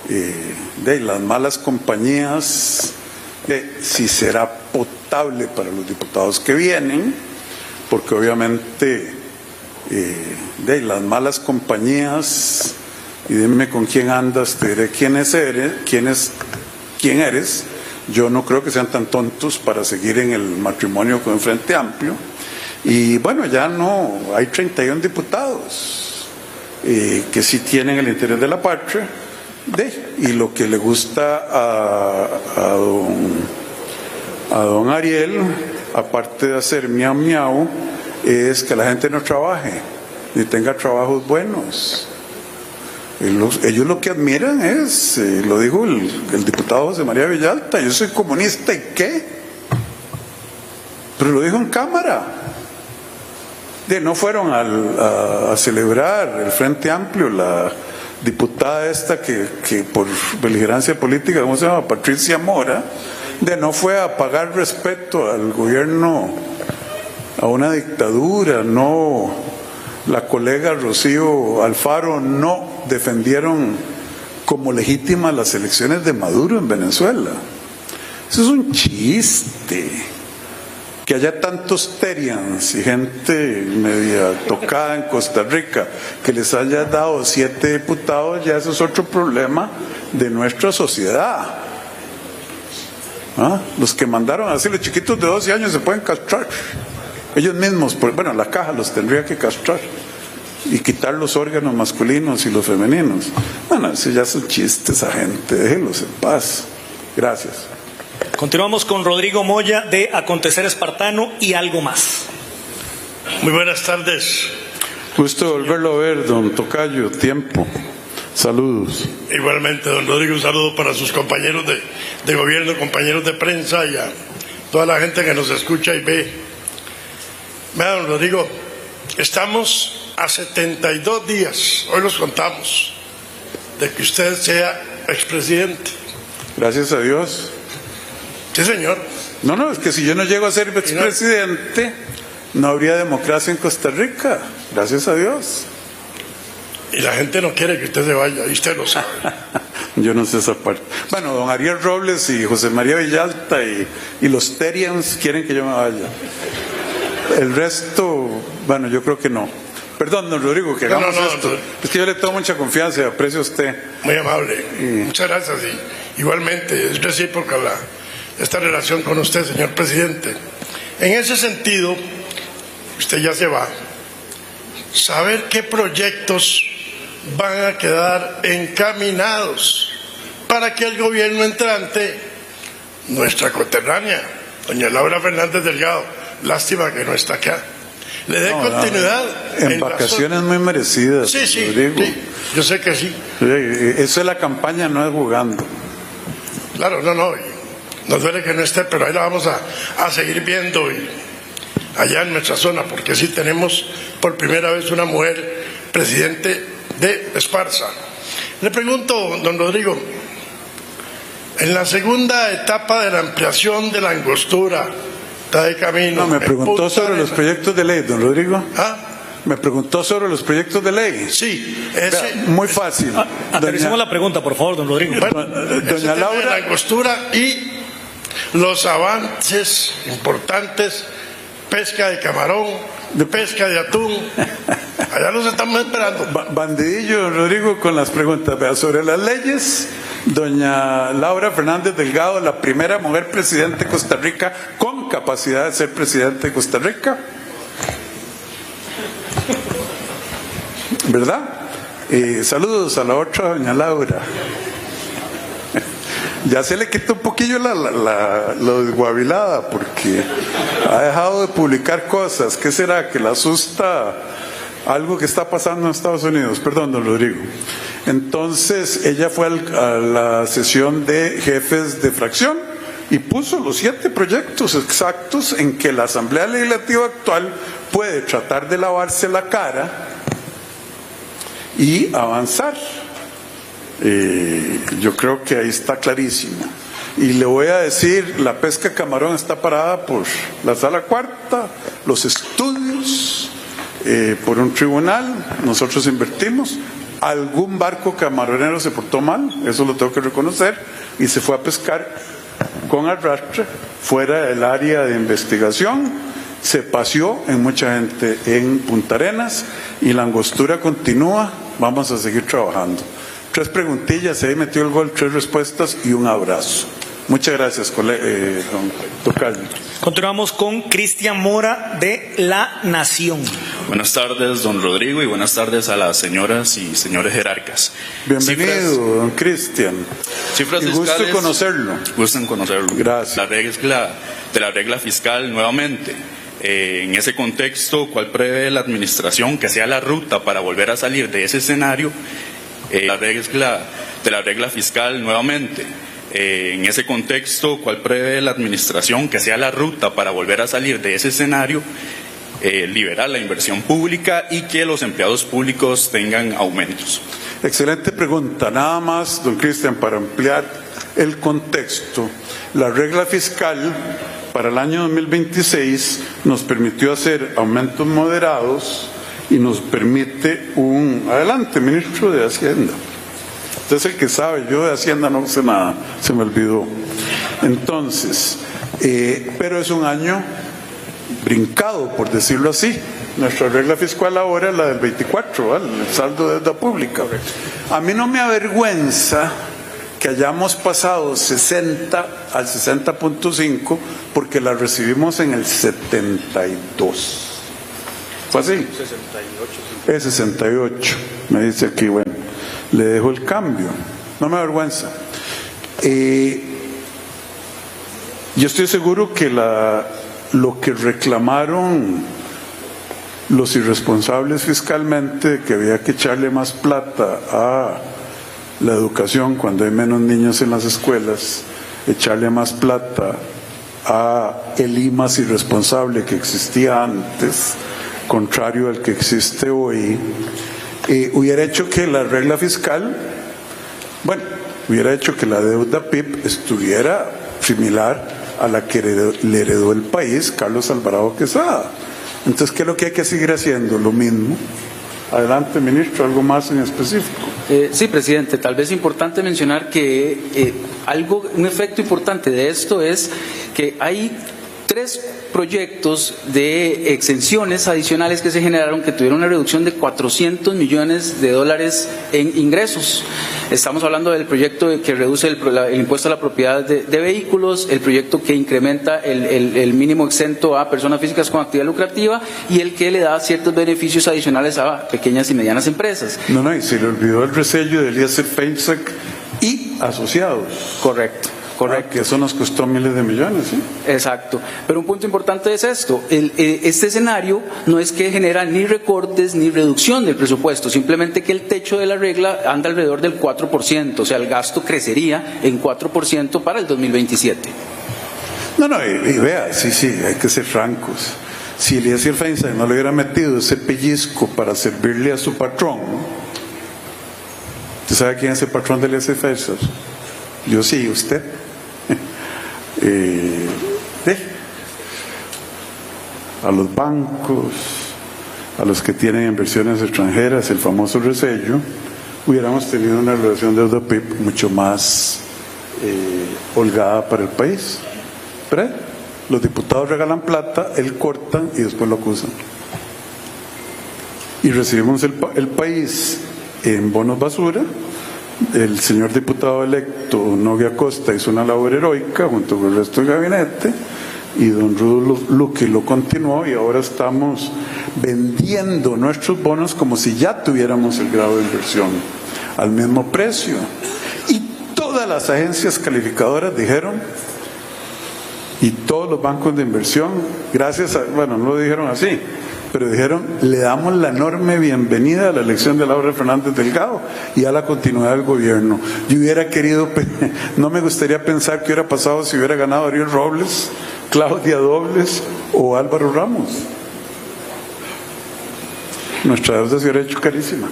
de las malas compañías, si será potable para los diputados que vienen, porque obviamente de las malas compañías, y dime con quién andas, te diré quién eres. Yo no creo que sean tan tontos para seguir en el matrimonio con el Frente Amplio. Y bueno, ya no, hay 31 diputados que sí tienen el interés de la patria, y lo que le gusta a don Ariel, aparte de hacer miau miau, es que la gente no trabaje. ni tenga trabajos buenos. Ellos lo que admiran es, lo dijo el diputado José María Villalta, yo soy comunista y qué, pero lo dijo en cámara. No fueron a celebrar el Frente Amplio, la diputada esta que por beligerancia política, ¿cómo se llama? Patricia Mora, no fue a pagar respeto al gobierno, a una dictadura, no, la colega Rocío Alfaro no defendieron como legítimas las elecciones de Maduro en Venezuela. Eso es un chiste. Que haya tantos terians y gente media tocada en Costa Rica que les haya dado 7 diputados, ya eso es otro problema de nuestra sociedad. Los que mandaron así, los chiquitos de 12 años se pueden castrar ellos mismos, bueno, la caja los tendría que castrar y quitar los órganos masculinos y los femeninos. Bueno, eso ya es un chiste, esa gente, déjenlos en paz. Gracias. Continuamos con Rodrigo Moya de Acontecer Espartano y algo más. Muy buenas tardes. Gusto de volverlo a ver, don Tocayo. Tiempo. Saludos. Igualmente, don Rodrigo, un saludo para sus compañeros de gobierno, compañeros de prensa y a toda la gente que nos escucha y ve. Vea, don Rodrigo, estamos a 72 días, hoy los contamos, de que usted sea expresidente. Gracias a Dios. Sí, señor. No, es que si yo no llego a ser expresidente, no habría democracia en Costa Rica. Gracias a Dios. Y la gente no quiere que usted se vaya, y usted lo sabe. Yo no sé esa parte. Bueno, don Ariel Robles y José María Villalta y los Terians quieren que yo me vaya. El resto, bueno, yo creo que no. Perdón, don Rodrigo, que hagamos esto. Es que yo le tengo mucha confianza y aprecio a usted. Muy amable. Muchas gracias. Y igualmente, es recíproca esta relación con usted, señor presidente. En ese sentido, usted ya se va. Saber qué proyectos van a quedar encaminados para que el gobierno entrante, nuestra coterránea, doña Laura Fernández Delgado, lástima que no está acá, le dé continuidad. En vacaciones muy merecidas. Sí, Rodrigo. Sí, yo sé que sí. Eso es la campaña, no es jugando. Claro, no, nos duele que no esté, pero ahí la vamos a seguir viendo allá en nuestra zona, porque sí tenemos por primera vez una mujer presidente de Esparza. Le pregunto, don Rodrigo, en la segunda etapa de la ampliación de la Angostura, está de camino. No, me preguntó sobre los proyectos de ley, don Rodrigo. Me preguntó sobre los proyectos de ley. Sí, muy fácil. Aterricemos la pregunta, por favor, don Rodrigo. Bueno, doña Laura, de la Angostura y los avances importantes, pesca de camarón, de pesca de atún. Allá los estamos esperando. Bandidillo, Rodrigo, con las preguntas. Vea, sobre las leyes, doña Laura Fernández Delgado, la primera mujer presidente de Costa Rica con capacidad de ser presidente de Costa Rica. ¿Verdad? Saludos a la otra, doña Laura. Ya se le quitó un poquillo lo desguabilada porque ha dejado de publicar cosas. ¿Qué será? ¿Que le asusta algo que está pasando en Estados Unidos? Perdón, don Rodrigo. Entonces, ella fue a la sesión de jefes de fracción y puso los 7 proyectos exactos en que la Asamblea Legislativa actual puede tratar de lavarse la cara y avanzar. Yo creo que ahí está clarísimo. Y le voy a decir, la pesca de camarón está parada por la sala cuarta, los estudios, por un tribunal. Nosotros invertimos. Algún barco camaronero se portó mal, eso lo tengo que reconocer, y se fue a pescar con arrastre fuera del área de investigación. Se paseó en mucha gente en Punta Arenas y la Angostura continúa. Vamos a seguir trabajando. 3 preguntillas, ahí metió el gol, 3 respuestas y un abrazo. Muchas gracias, don Tocayo. Continuamos con Cristian Mora de La Nación. Buenas tardes, don Rodrigo, y buenas tardes a las señoras y señores jerarcas. Bienvenido, don Cristian. Cifras y fiscales. Gusto conocerlo. Gusto en conocerlo. Gracias. La regla fiscal nuevamente. En ese contexto, ¿cuál prevé la administración que sea la ruta para volver a salir de ese escenario? La regla fiscal nuevamente. En ese contexto, ¿cuál prevé la administración que sea la ruta para volver a salir de ese escenario? Liberar la inversión pública y que los empleados públicos tengan aumentos. Excelente pregunta. Nada más, don Cristian, para ampliar el contexto. La regla fiscal para el año 2026 nos permitió hacer aumentos moderados y nos permite Adelante, ministro de Hacienda. Usted es el que sabe, yo de Hacienda no sé nada, se me olvidó. Entonces, pero es un año brincado, por decirlo así. Nuestra regla fiscal ahora es la del 24, ¿vale? El saldo de deuda pública. A mí no me avergüenza que hayamos pasado 60 al 60.5 porque la recibimos en el 72. ¿Fue así? 68. Es 68, me dice aquí, bueno, le dejo el cambio. No me avergüenza. Yo estoy seguro que lo que reclamaron los irresponsables fiscalmente, que había que echarle más plata a la educación cuando hay menos niños en las escuelas, echarle más plata a el IMAS irresponsable que existía antes, contrario al que existe hoy, hubiera hecho que la regla fiscal, hubiera hecho que la deuda PIB estuviera similar a la que le heredó el país Carlos Alvarado Quesada. Entonces, ¿qué es lo que hay que seguir haciendo? Lo mismo. Adelante, ministro, algo más en específico. Sí, presidente, tal vez es importante mencionar que un efecto importante de esto es que hay 3 proyectos de exenciones adicionales que se generaron que tuvieron una reducción de $400 millones en ingresos. Estamos hablando del proyecto que reduce el impuesto a la propiedad de vehículos, el proyecto que incrementa el mínimo exento a personas físicas con actividad lucrativa y el que le da ciertos beneficios adicionales a pequeñas y medianas empresas. No, y se le olvidó el resello del ISR Pensac y asociados. Correcto. Que eso nos costó miles de millones, ¿sí? Exacto. Pero un punto importante es esto. Este escenario no es que genera ni recortes ni reducción del presupuesto, simplemente que el techo de la regla anda alrededor del 4%, o sea, el gasto crecería en 4% para el 2027. Y vea, sí, hay que ser francos. Si Eliezer Feinstein no le hubiera metido ese pellizco para servirle a su patrón, ¿usted sabe quién es el patrón de Eliezer Feinstein? Yo sí, usted. A los bancos, a los que tienen inversiones extranjeras, el famoso resello, hubiéramos tenido una relación de deuda PIB mucho más holgada para el país. Pero los diputados regalan plata, él cortan y después lo acusan. Y recibimos el país en bonos basura. El señor diputado electo Nogui Acosta hizo una labor heroica junto con el resto del gabinete y don Rudo Luque lo continuó y ahora estamos vendiendo nuestros bonos como si ya tuviéramos el grado de inversión al mismo precio. Y todas las agencias calificadoras dijeron, y todos los bancos de inversión, no lo dijeron así, pero dijeron, le damos la enorme bienvenida a la elección de Laura Fernández Delgado y a la continuidad del gobierno. Yo hubiera querido, no me gustaría pensar qué hubiera pasado si hubiera ganado Ariel Robles, Claudia Dobles o Álvaro Ramos. Nuestra deuda se hubiera hecho carísima.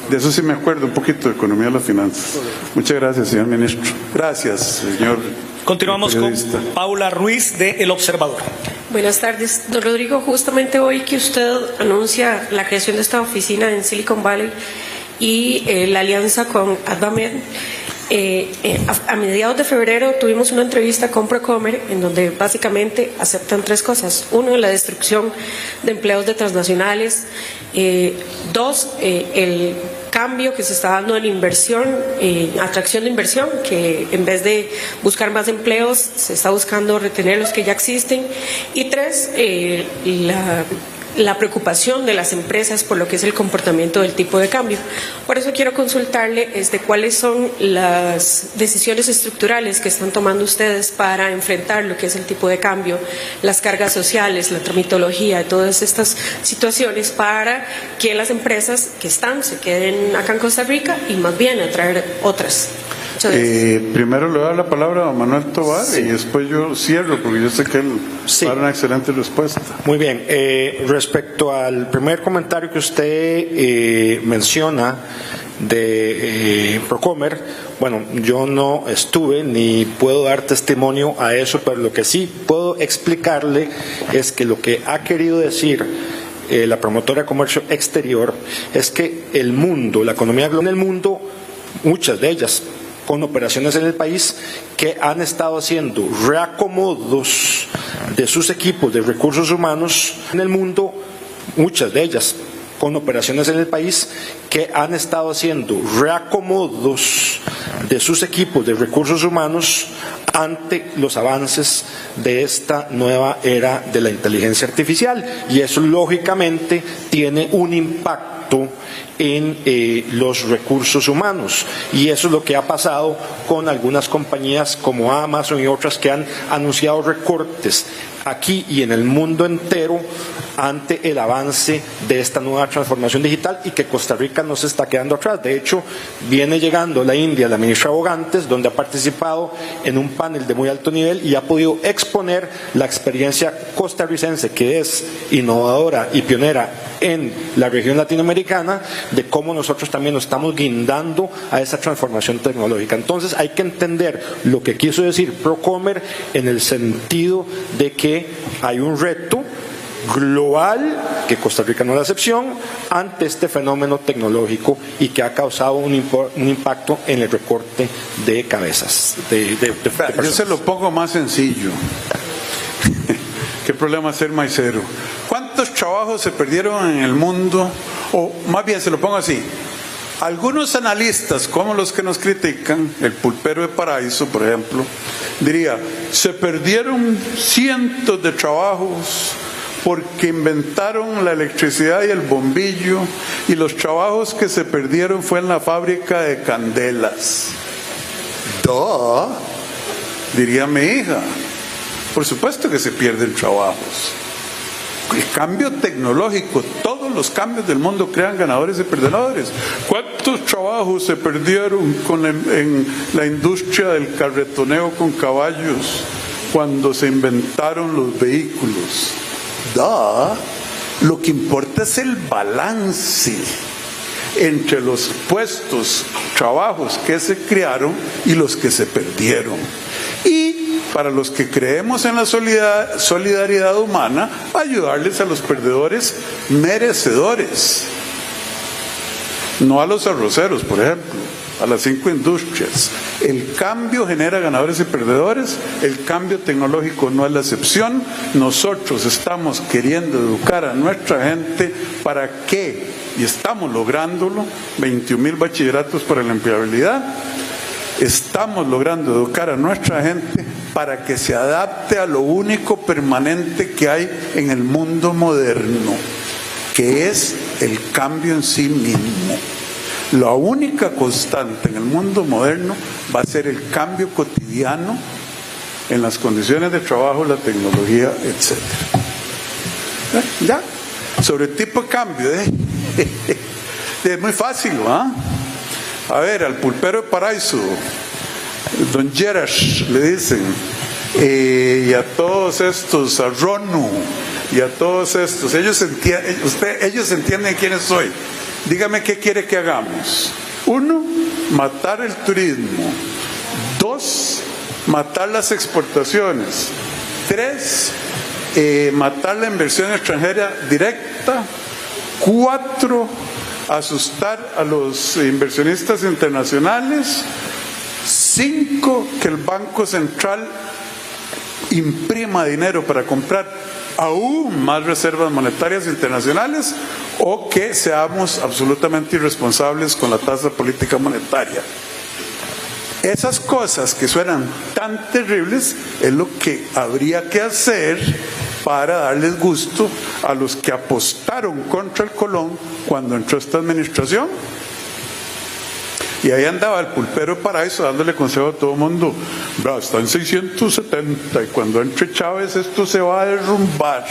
De eso sí me acuerdo un poquito de economía de las finanzas. Muchas gracias, señor ministro. Gracias, señor. Continuamos con Paula Ruiz de El Observador. Buenas tardes. Don Rodrigo, justamente hoy que usted anuncia la creación de esta oficina en Silicon Valley y la alianza con Advamed, a mediados de febrero tuvimos una entrevista con Procomer en donde básicamente aceptan 3 cosas. 1, la destrucción de empleos de transnacionales. 2, el cambio que se está dando en inversión, atracción de inversión, que en vez de buscar más empleos se está buscando retener los que ya existen. Y 3, la preocupación de las empresas por lo que es el comportamiento del tipo de cambio. Por eso quiero consultarle cuáles son las decisiones estructurales que están tomando ustedes para enfrentar lo que es el tipo de cambio, las cargas sociales, la tramitología, todas estas situaciones para que las empresas que están se queden acá en Costa Rica y más bien atraer otras. Primero le doy la palabra a Manuel Tovar y después yo cierro porque yo sé que él va a dar una excelente respuesta. Muy bien, respecto al primer comentario que usted menciona de Procomer, bueno, yo no estuve ni puedo dar testimonio a eso, pero lo que sí puedo explicarle es que lo que ha querido decir la promotora de comercio exterior es que el mundo, la economía global en el mundo, muchas de ellas con operaciones en el país, que han estado haciendo reacomodos de sus equipos de recursos humanos en el mundo, muchas de ellas con operaciones en el país, que han estado haciendo reacomodos de sus equipos de recursos humanos ante los avances de esta nueva era de la inteligencia artificial, y eso lógicamente tiene un impacto en los recursos humanos, y eso es lo que ha pasado con algunas compañías como Amazon y otras que han anunciado recortes aquí y en el mundo entero ante el avance de esta nueva transformación digital, y que Costa Rica no se está quedando atrás. De hecho, viene llegando la India, la ministra Bogantes, donde ha participado en un panel de muy alto nivel y ha podido exponer la experiencia costarricense, que es innovadora y pionera en la región latinoamericana, de cómo nosotros también nos estamos guindando a esa transformación tecnológica. Entonces hay que entender lo que quiso decir Procomer en el sentido de que hay un reto global, que Costa Rica no es la excepción, ante este fenómeno tecnológico y que ha causado un impacto en el recorte de cabezas. Yo se lo pongo más sencillo. ¿Qué problema ser maicero? ¿Cuántos trabajos se perdieron en el mundo? O más bien se lo pongo así. Algunos analistas, como los que nos critican, el pulpero de Paraíso, por ejemplo, diría, se perdieron cientos de trabajos porque inventaron la electricidad y el bombillo, y los trabajos que se perdieron fue en la fábrica de candelas. Diría mi hija. Por supuesto que se pierden trabajos. El cambio tecnológico, todos los cambios del mundo crean ganadores y perdedores. ¿Cuántos trabajos se perdieron en la industria del carretoneo con caballos cuando se inventaron los vehículos? Lo que importa es el balance entre los puestos, trabajos que se crearon y los que se perdieron. Y para los que creemos en la solidaridad humana, ayudarles a los perdedores merecedores, no a los arroceros, por ejemplo, a las 5 industrias. El cambio genera ganadores y perdedores, el cambio tecnológico no es la excepción. Nosotros estamos queriendo educar a nuestra gente para que, y estamos lográndolo, 21,000 bachilleratos para la empleabilidad, estamos logrando educar a nuestra gente para que se adapte a lo único permanente que hay en el mundo moderno, que es el cambio en sí mismo. La única constante en el mundo moderno va a ser el cambio cotidiano en las condiciones de trabajo, la tecnología, etc. Ya, sobre el tipo de cambio, es muy fácil, ¿ah? A ver, al pulpero de Paraíso, don Gerard, le dicen, y a todos estos, a Ronu, y a todos estos, ellos entienden quiénes soy. Dígame qué quiere que hagamos. 1, matar el turismo. 2, matar las exportaciones. 3, matar la inversión extranjera directa. 4, asustar a los inversionistas internacionales. 5, que el Banco Central imprima dinero para comprar aún más reservas monetarias internacionales, o que seamos absolutamente irresponsables con la tasa política monetaria. Esas cosas que suenan tan terribles es lo que habría que hacer para darles gusto a los que apostaron contra el Colón cuando entró esta administración. Y ahí andaba el pulpero Paraíso dándole consejo a todo el mundo. Está en 670 y cuando entre Chávez esto se va a derrumbar.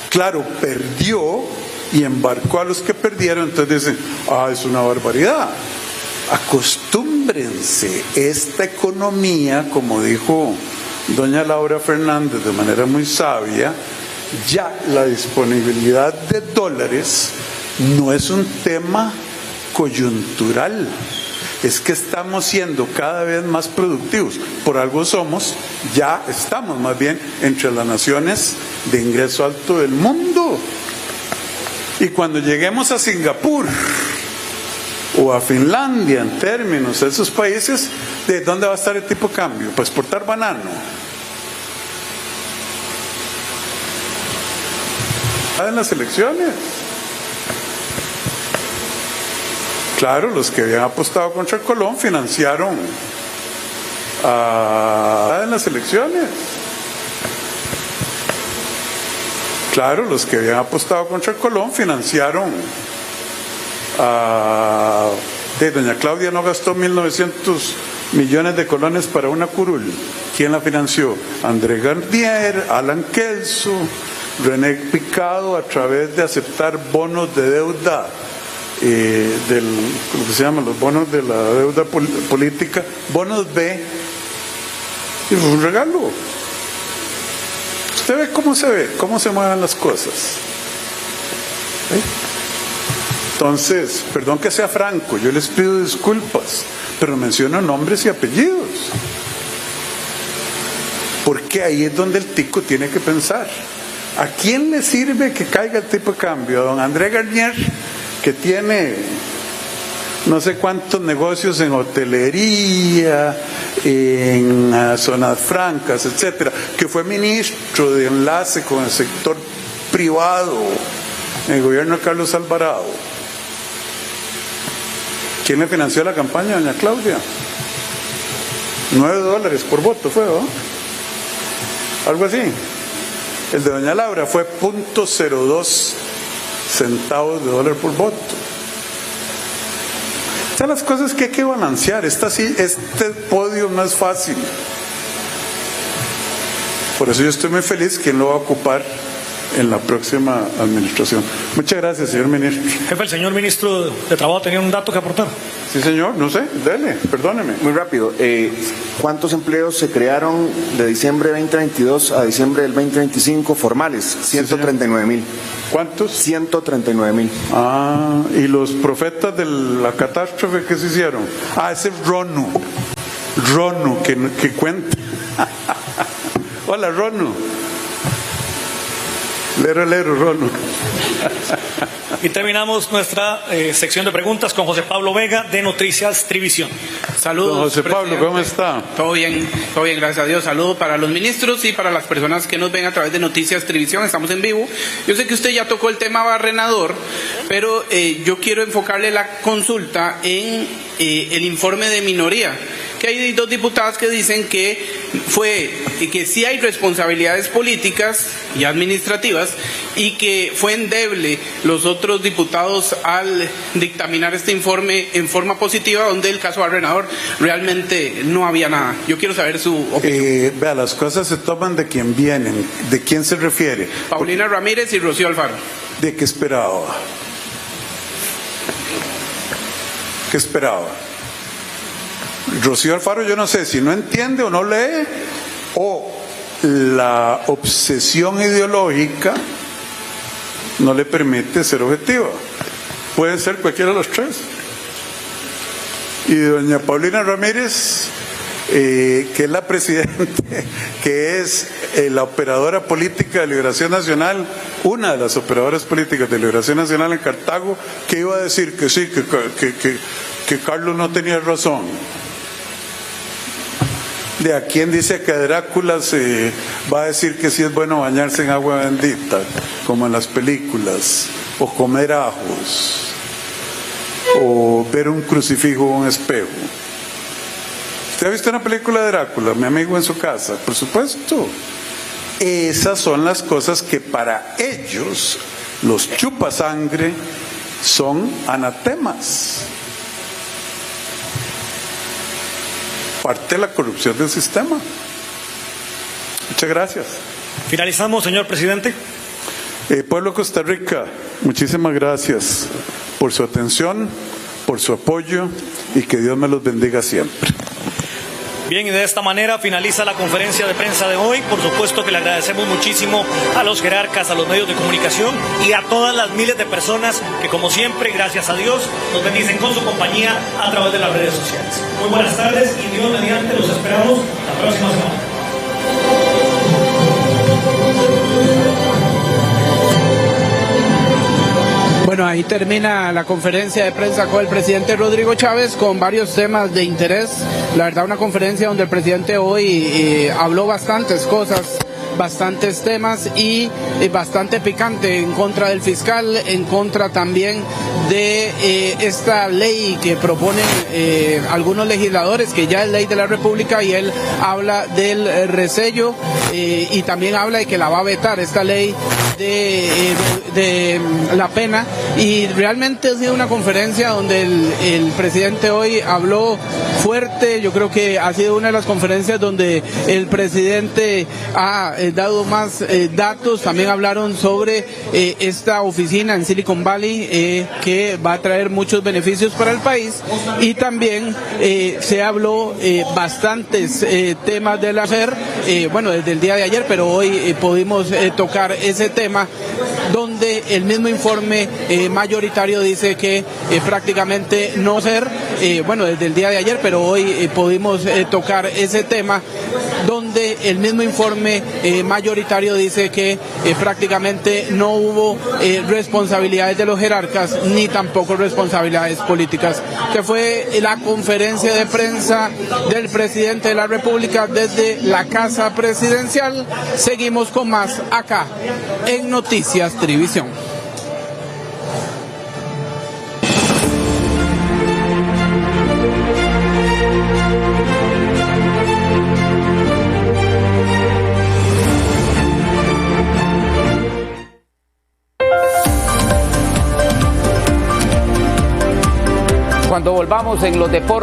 Claro, perdió y embarcó a los que perdieron. Entonces dicen, es una barbaridad. Acostúmbrense, esta economía, como dijo doña Laura Fernández de manera muy sabia, ya la disponibilidad de dólares no es un tema coyuntural. Es que estamos siendo cada vez más productivos. Por algo ya estamos más bien entre las naciones de ingreso alto del mundo. Y cuando lleguemos a Singapur o a Finlandia, en términos de esos países, ¿de dónde va a estar el tipo de cambio? Para exportar banano. En las elecciones. Claro, los que habían apostado contra el Colón financiaron en las elecciones. Claro, los que habían apostado contra el Colón financiaron doña Claudia no gastó 1.900 millones de colones para una curul. ¿Quién la financió? André Garnier, Alan Kelso, René Picado, a través de aceptar bonos de deuda ¿cómo se llama? Los bonos de la deuda política, bonos B, y fue un regalo. Usted ve cómo se mueven las cosas. Entonces, perdón que sea franco, yo les pido disculpas, pero menciono nombres y apellidos, porque ahí es donde el tico tiene que pensar. ¿A quién le sirve que caiga el tipo de cambio? A don André Garnier, que tiene no sé cuántos negocios en hotelería, en zonas francas, etcétera, que fue ministro de enlace con el sector privado en el gobierno de Carlos Alvarado. ¿Quién le financió la campaña, doña Claudia? $9 por voto fue, ¿no? Algo así. El de doña Laura fue 0.02 centavos de dólar por voto. Estas son las cosas que hay que balancear. Este podio no es fácil. Por eso yo estoy muy feliz. ¿Quién lo va a ocupar en la próxima administración? Muchas gracias, señor ministro. Jefe, el señor ministro de Trabajo tenía un dato que aportar. Sí, señor, no sé, dele, perdóneme. Muy rápido. ¿Cuántos empleos se crearon de diciembre 2022 a diciembre del 2025 formales? 139,000. ¿Cuántos? 139,000. ¿Y los profetas de la catástrofe qué se hicieron? Ese es Ronu, que cuenta. Hola, Ronu. Lero, Ronu. Y terminamos nuestra sección de preguntas con José Pablo Vega de Noticias Trivisión. Saludos. Don José Pablo, ¿cómo está? Todo bien, gracias a Dios. Saludos para los ministros y para las personas que nos ven a través de Noticias Trivisión. Estamos en vivo. Yo sé que usted ya tocó el tema barrenador, pero yo quiero enfocarle la consulta en el informe de minoría, que hay dos diputadas que dicen que sí hay responsabilidades políticas y administrativas y que fue endeble los otros diputados al dictaminar este informe en forma positiva, donde el caso barrenador realmente no había nada. Yo quiero saber su opinión. Vea, las cosas se toman de quien vienen. ¿De quién se refiere? Paulina Ramírez y Rocío Alfaro. ¿De qué esperaba? ¿Qué esperaba? Rocío Alfaro, yo no sé si no entiende o no lee, o la obsesión ideológica no le permite ser objetiva. Puede ser cualquiera de los tres. Y doña Paulina Ramírez, que es la presidente, que es la operadora política de Liberación Nacional, una de las operadoras políticas de Liberación Nacional en Cartago, que iba a decir que sí, que Carlos no tenía razón. ¿De a quién dice que Drácula se va a decir que sí es bueno bañarse en agua bendita, como en las películas, o comer ajos, o ver un crucifijo o un espejo? ¿Usted ha visto una película de Drácula, mi amigo, en su casa? Por supuesto. Esas son las cosas que para ellos, los chupasangre, son anatemas. Parte de la corrupción del sistema. Muchas gracias. Finalizamos, señor presidente. Pueblo de Costa Rica, muchísimas gracias por su atención, por su apoyo y que Dios me los bendiga siempre. Bien, y de esta manera finaliza la conferencia de prensa de hoy. Por supuesto que le agradecemos muchísimo a los jerarcas, a los medios de comunicación y a todas las miles de personas que, como siempre, gracias a Dios, nos bendicen con su compañía a través de las redes sociales. Muy buenas tardes y Dios mediante los esperamos la próxima semana. Bueno, ahí termina la conferencia de prensa con el presidente Rodrigo Chávez con varios temas de interés. La verdad, una conferencia donde el presidente hoy habló bastantes cosas, bastantes temas y bastante picante en contra del fiscal, en contra también de esta ley que proponen algunos legisladores, que ya es ley de la República, y él habla del resello y también habla de que la va a vetar esta ley de la pena. Y realmente ha sido una conferencia donde el presidente hoy habló fuerte. Yo creo que ha sido una de las conferencias donde el presidente ha dado más datos. También hablaron sobre esta oficina en Silicon Valley que va a traer muchos beneficios para el país, y también se habló bastantes temas del AFER, bueno, desde el día de ayer, pero hoy pudimos tocar ese tema, donde el mismo informe mayoritario dice que prácticamente no ser, bueno, desde el día de ayer, pero hoy pudimos tocar ese tema, donde el mismo informe mayoritario dice que prácticamente no hubo responsabilidades de los jerarcas ni tampoco responsabilidades políticas, que fue la conferencia de prensa del presidente de la República desde la Casa Presidencial. Seguimos con más acá en Noticias Trivisión. Cuando volvamos en los deportes.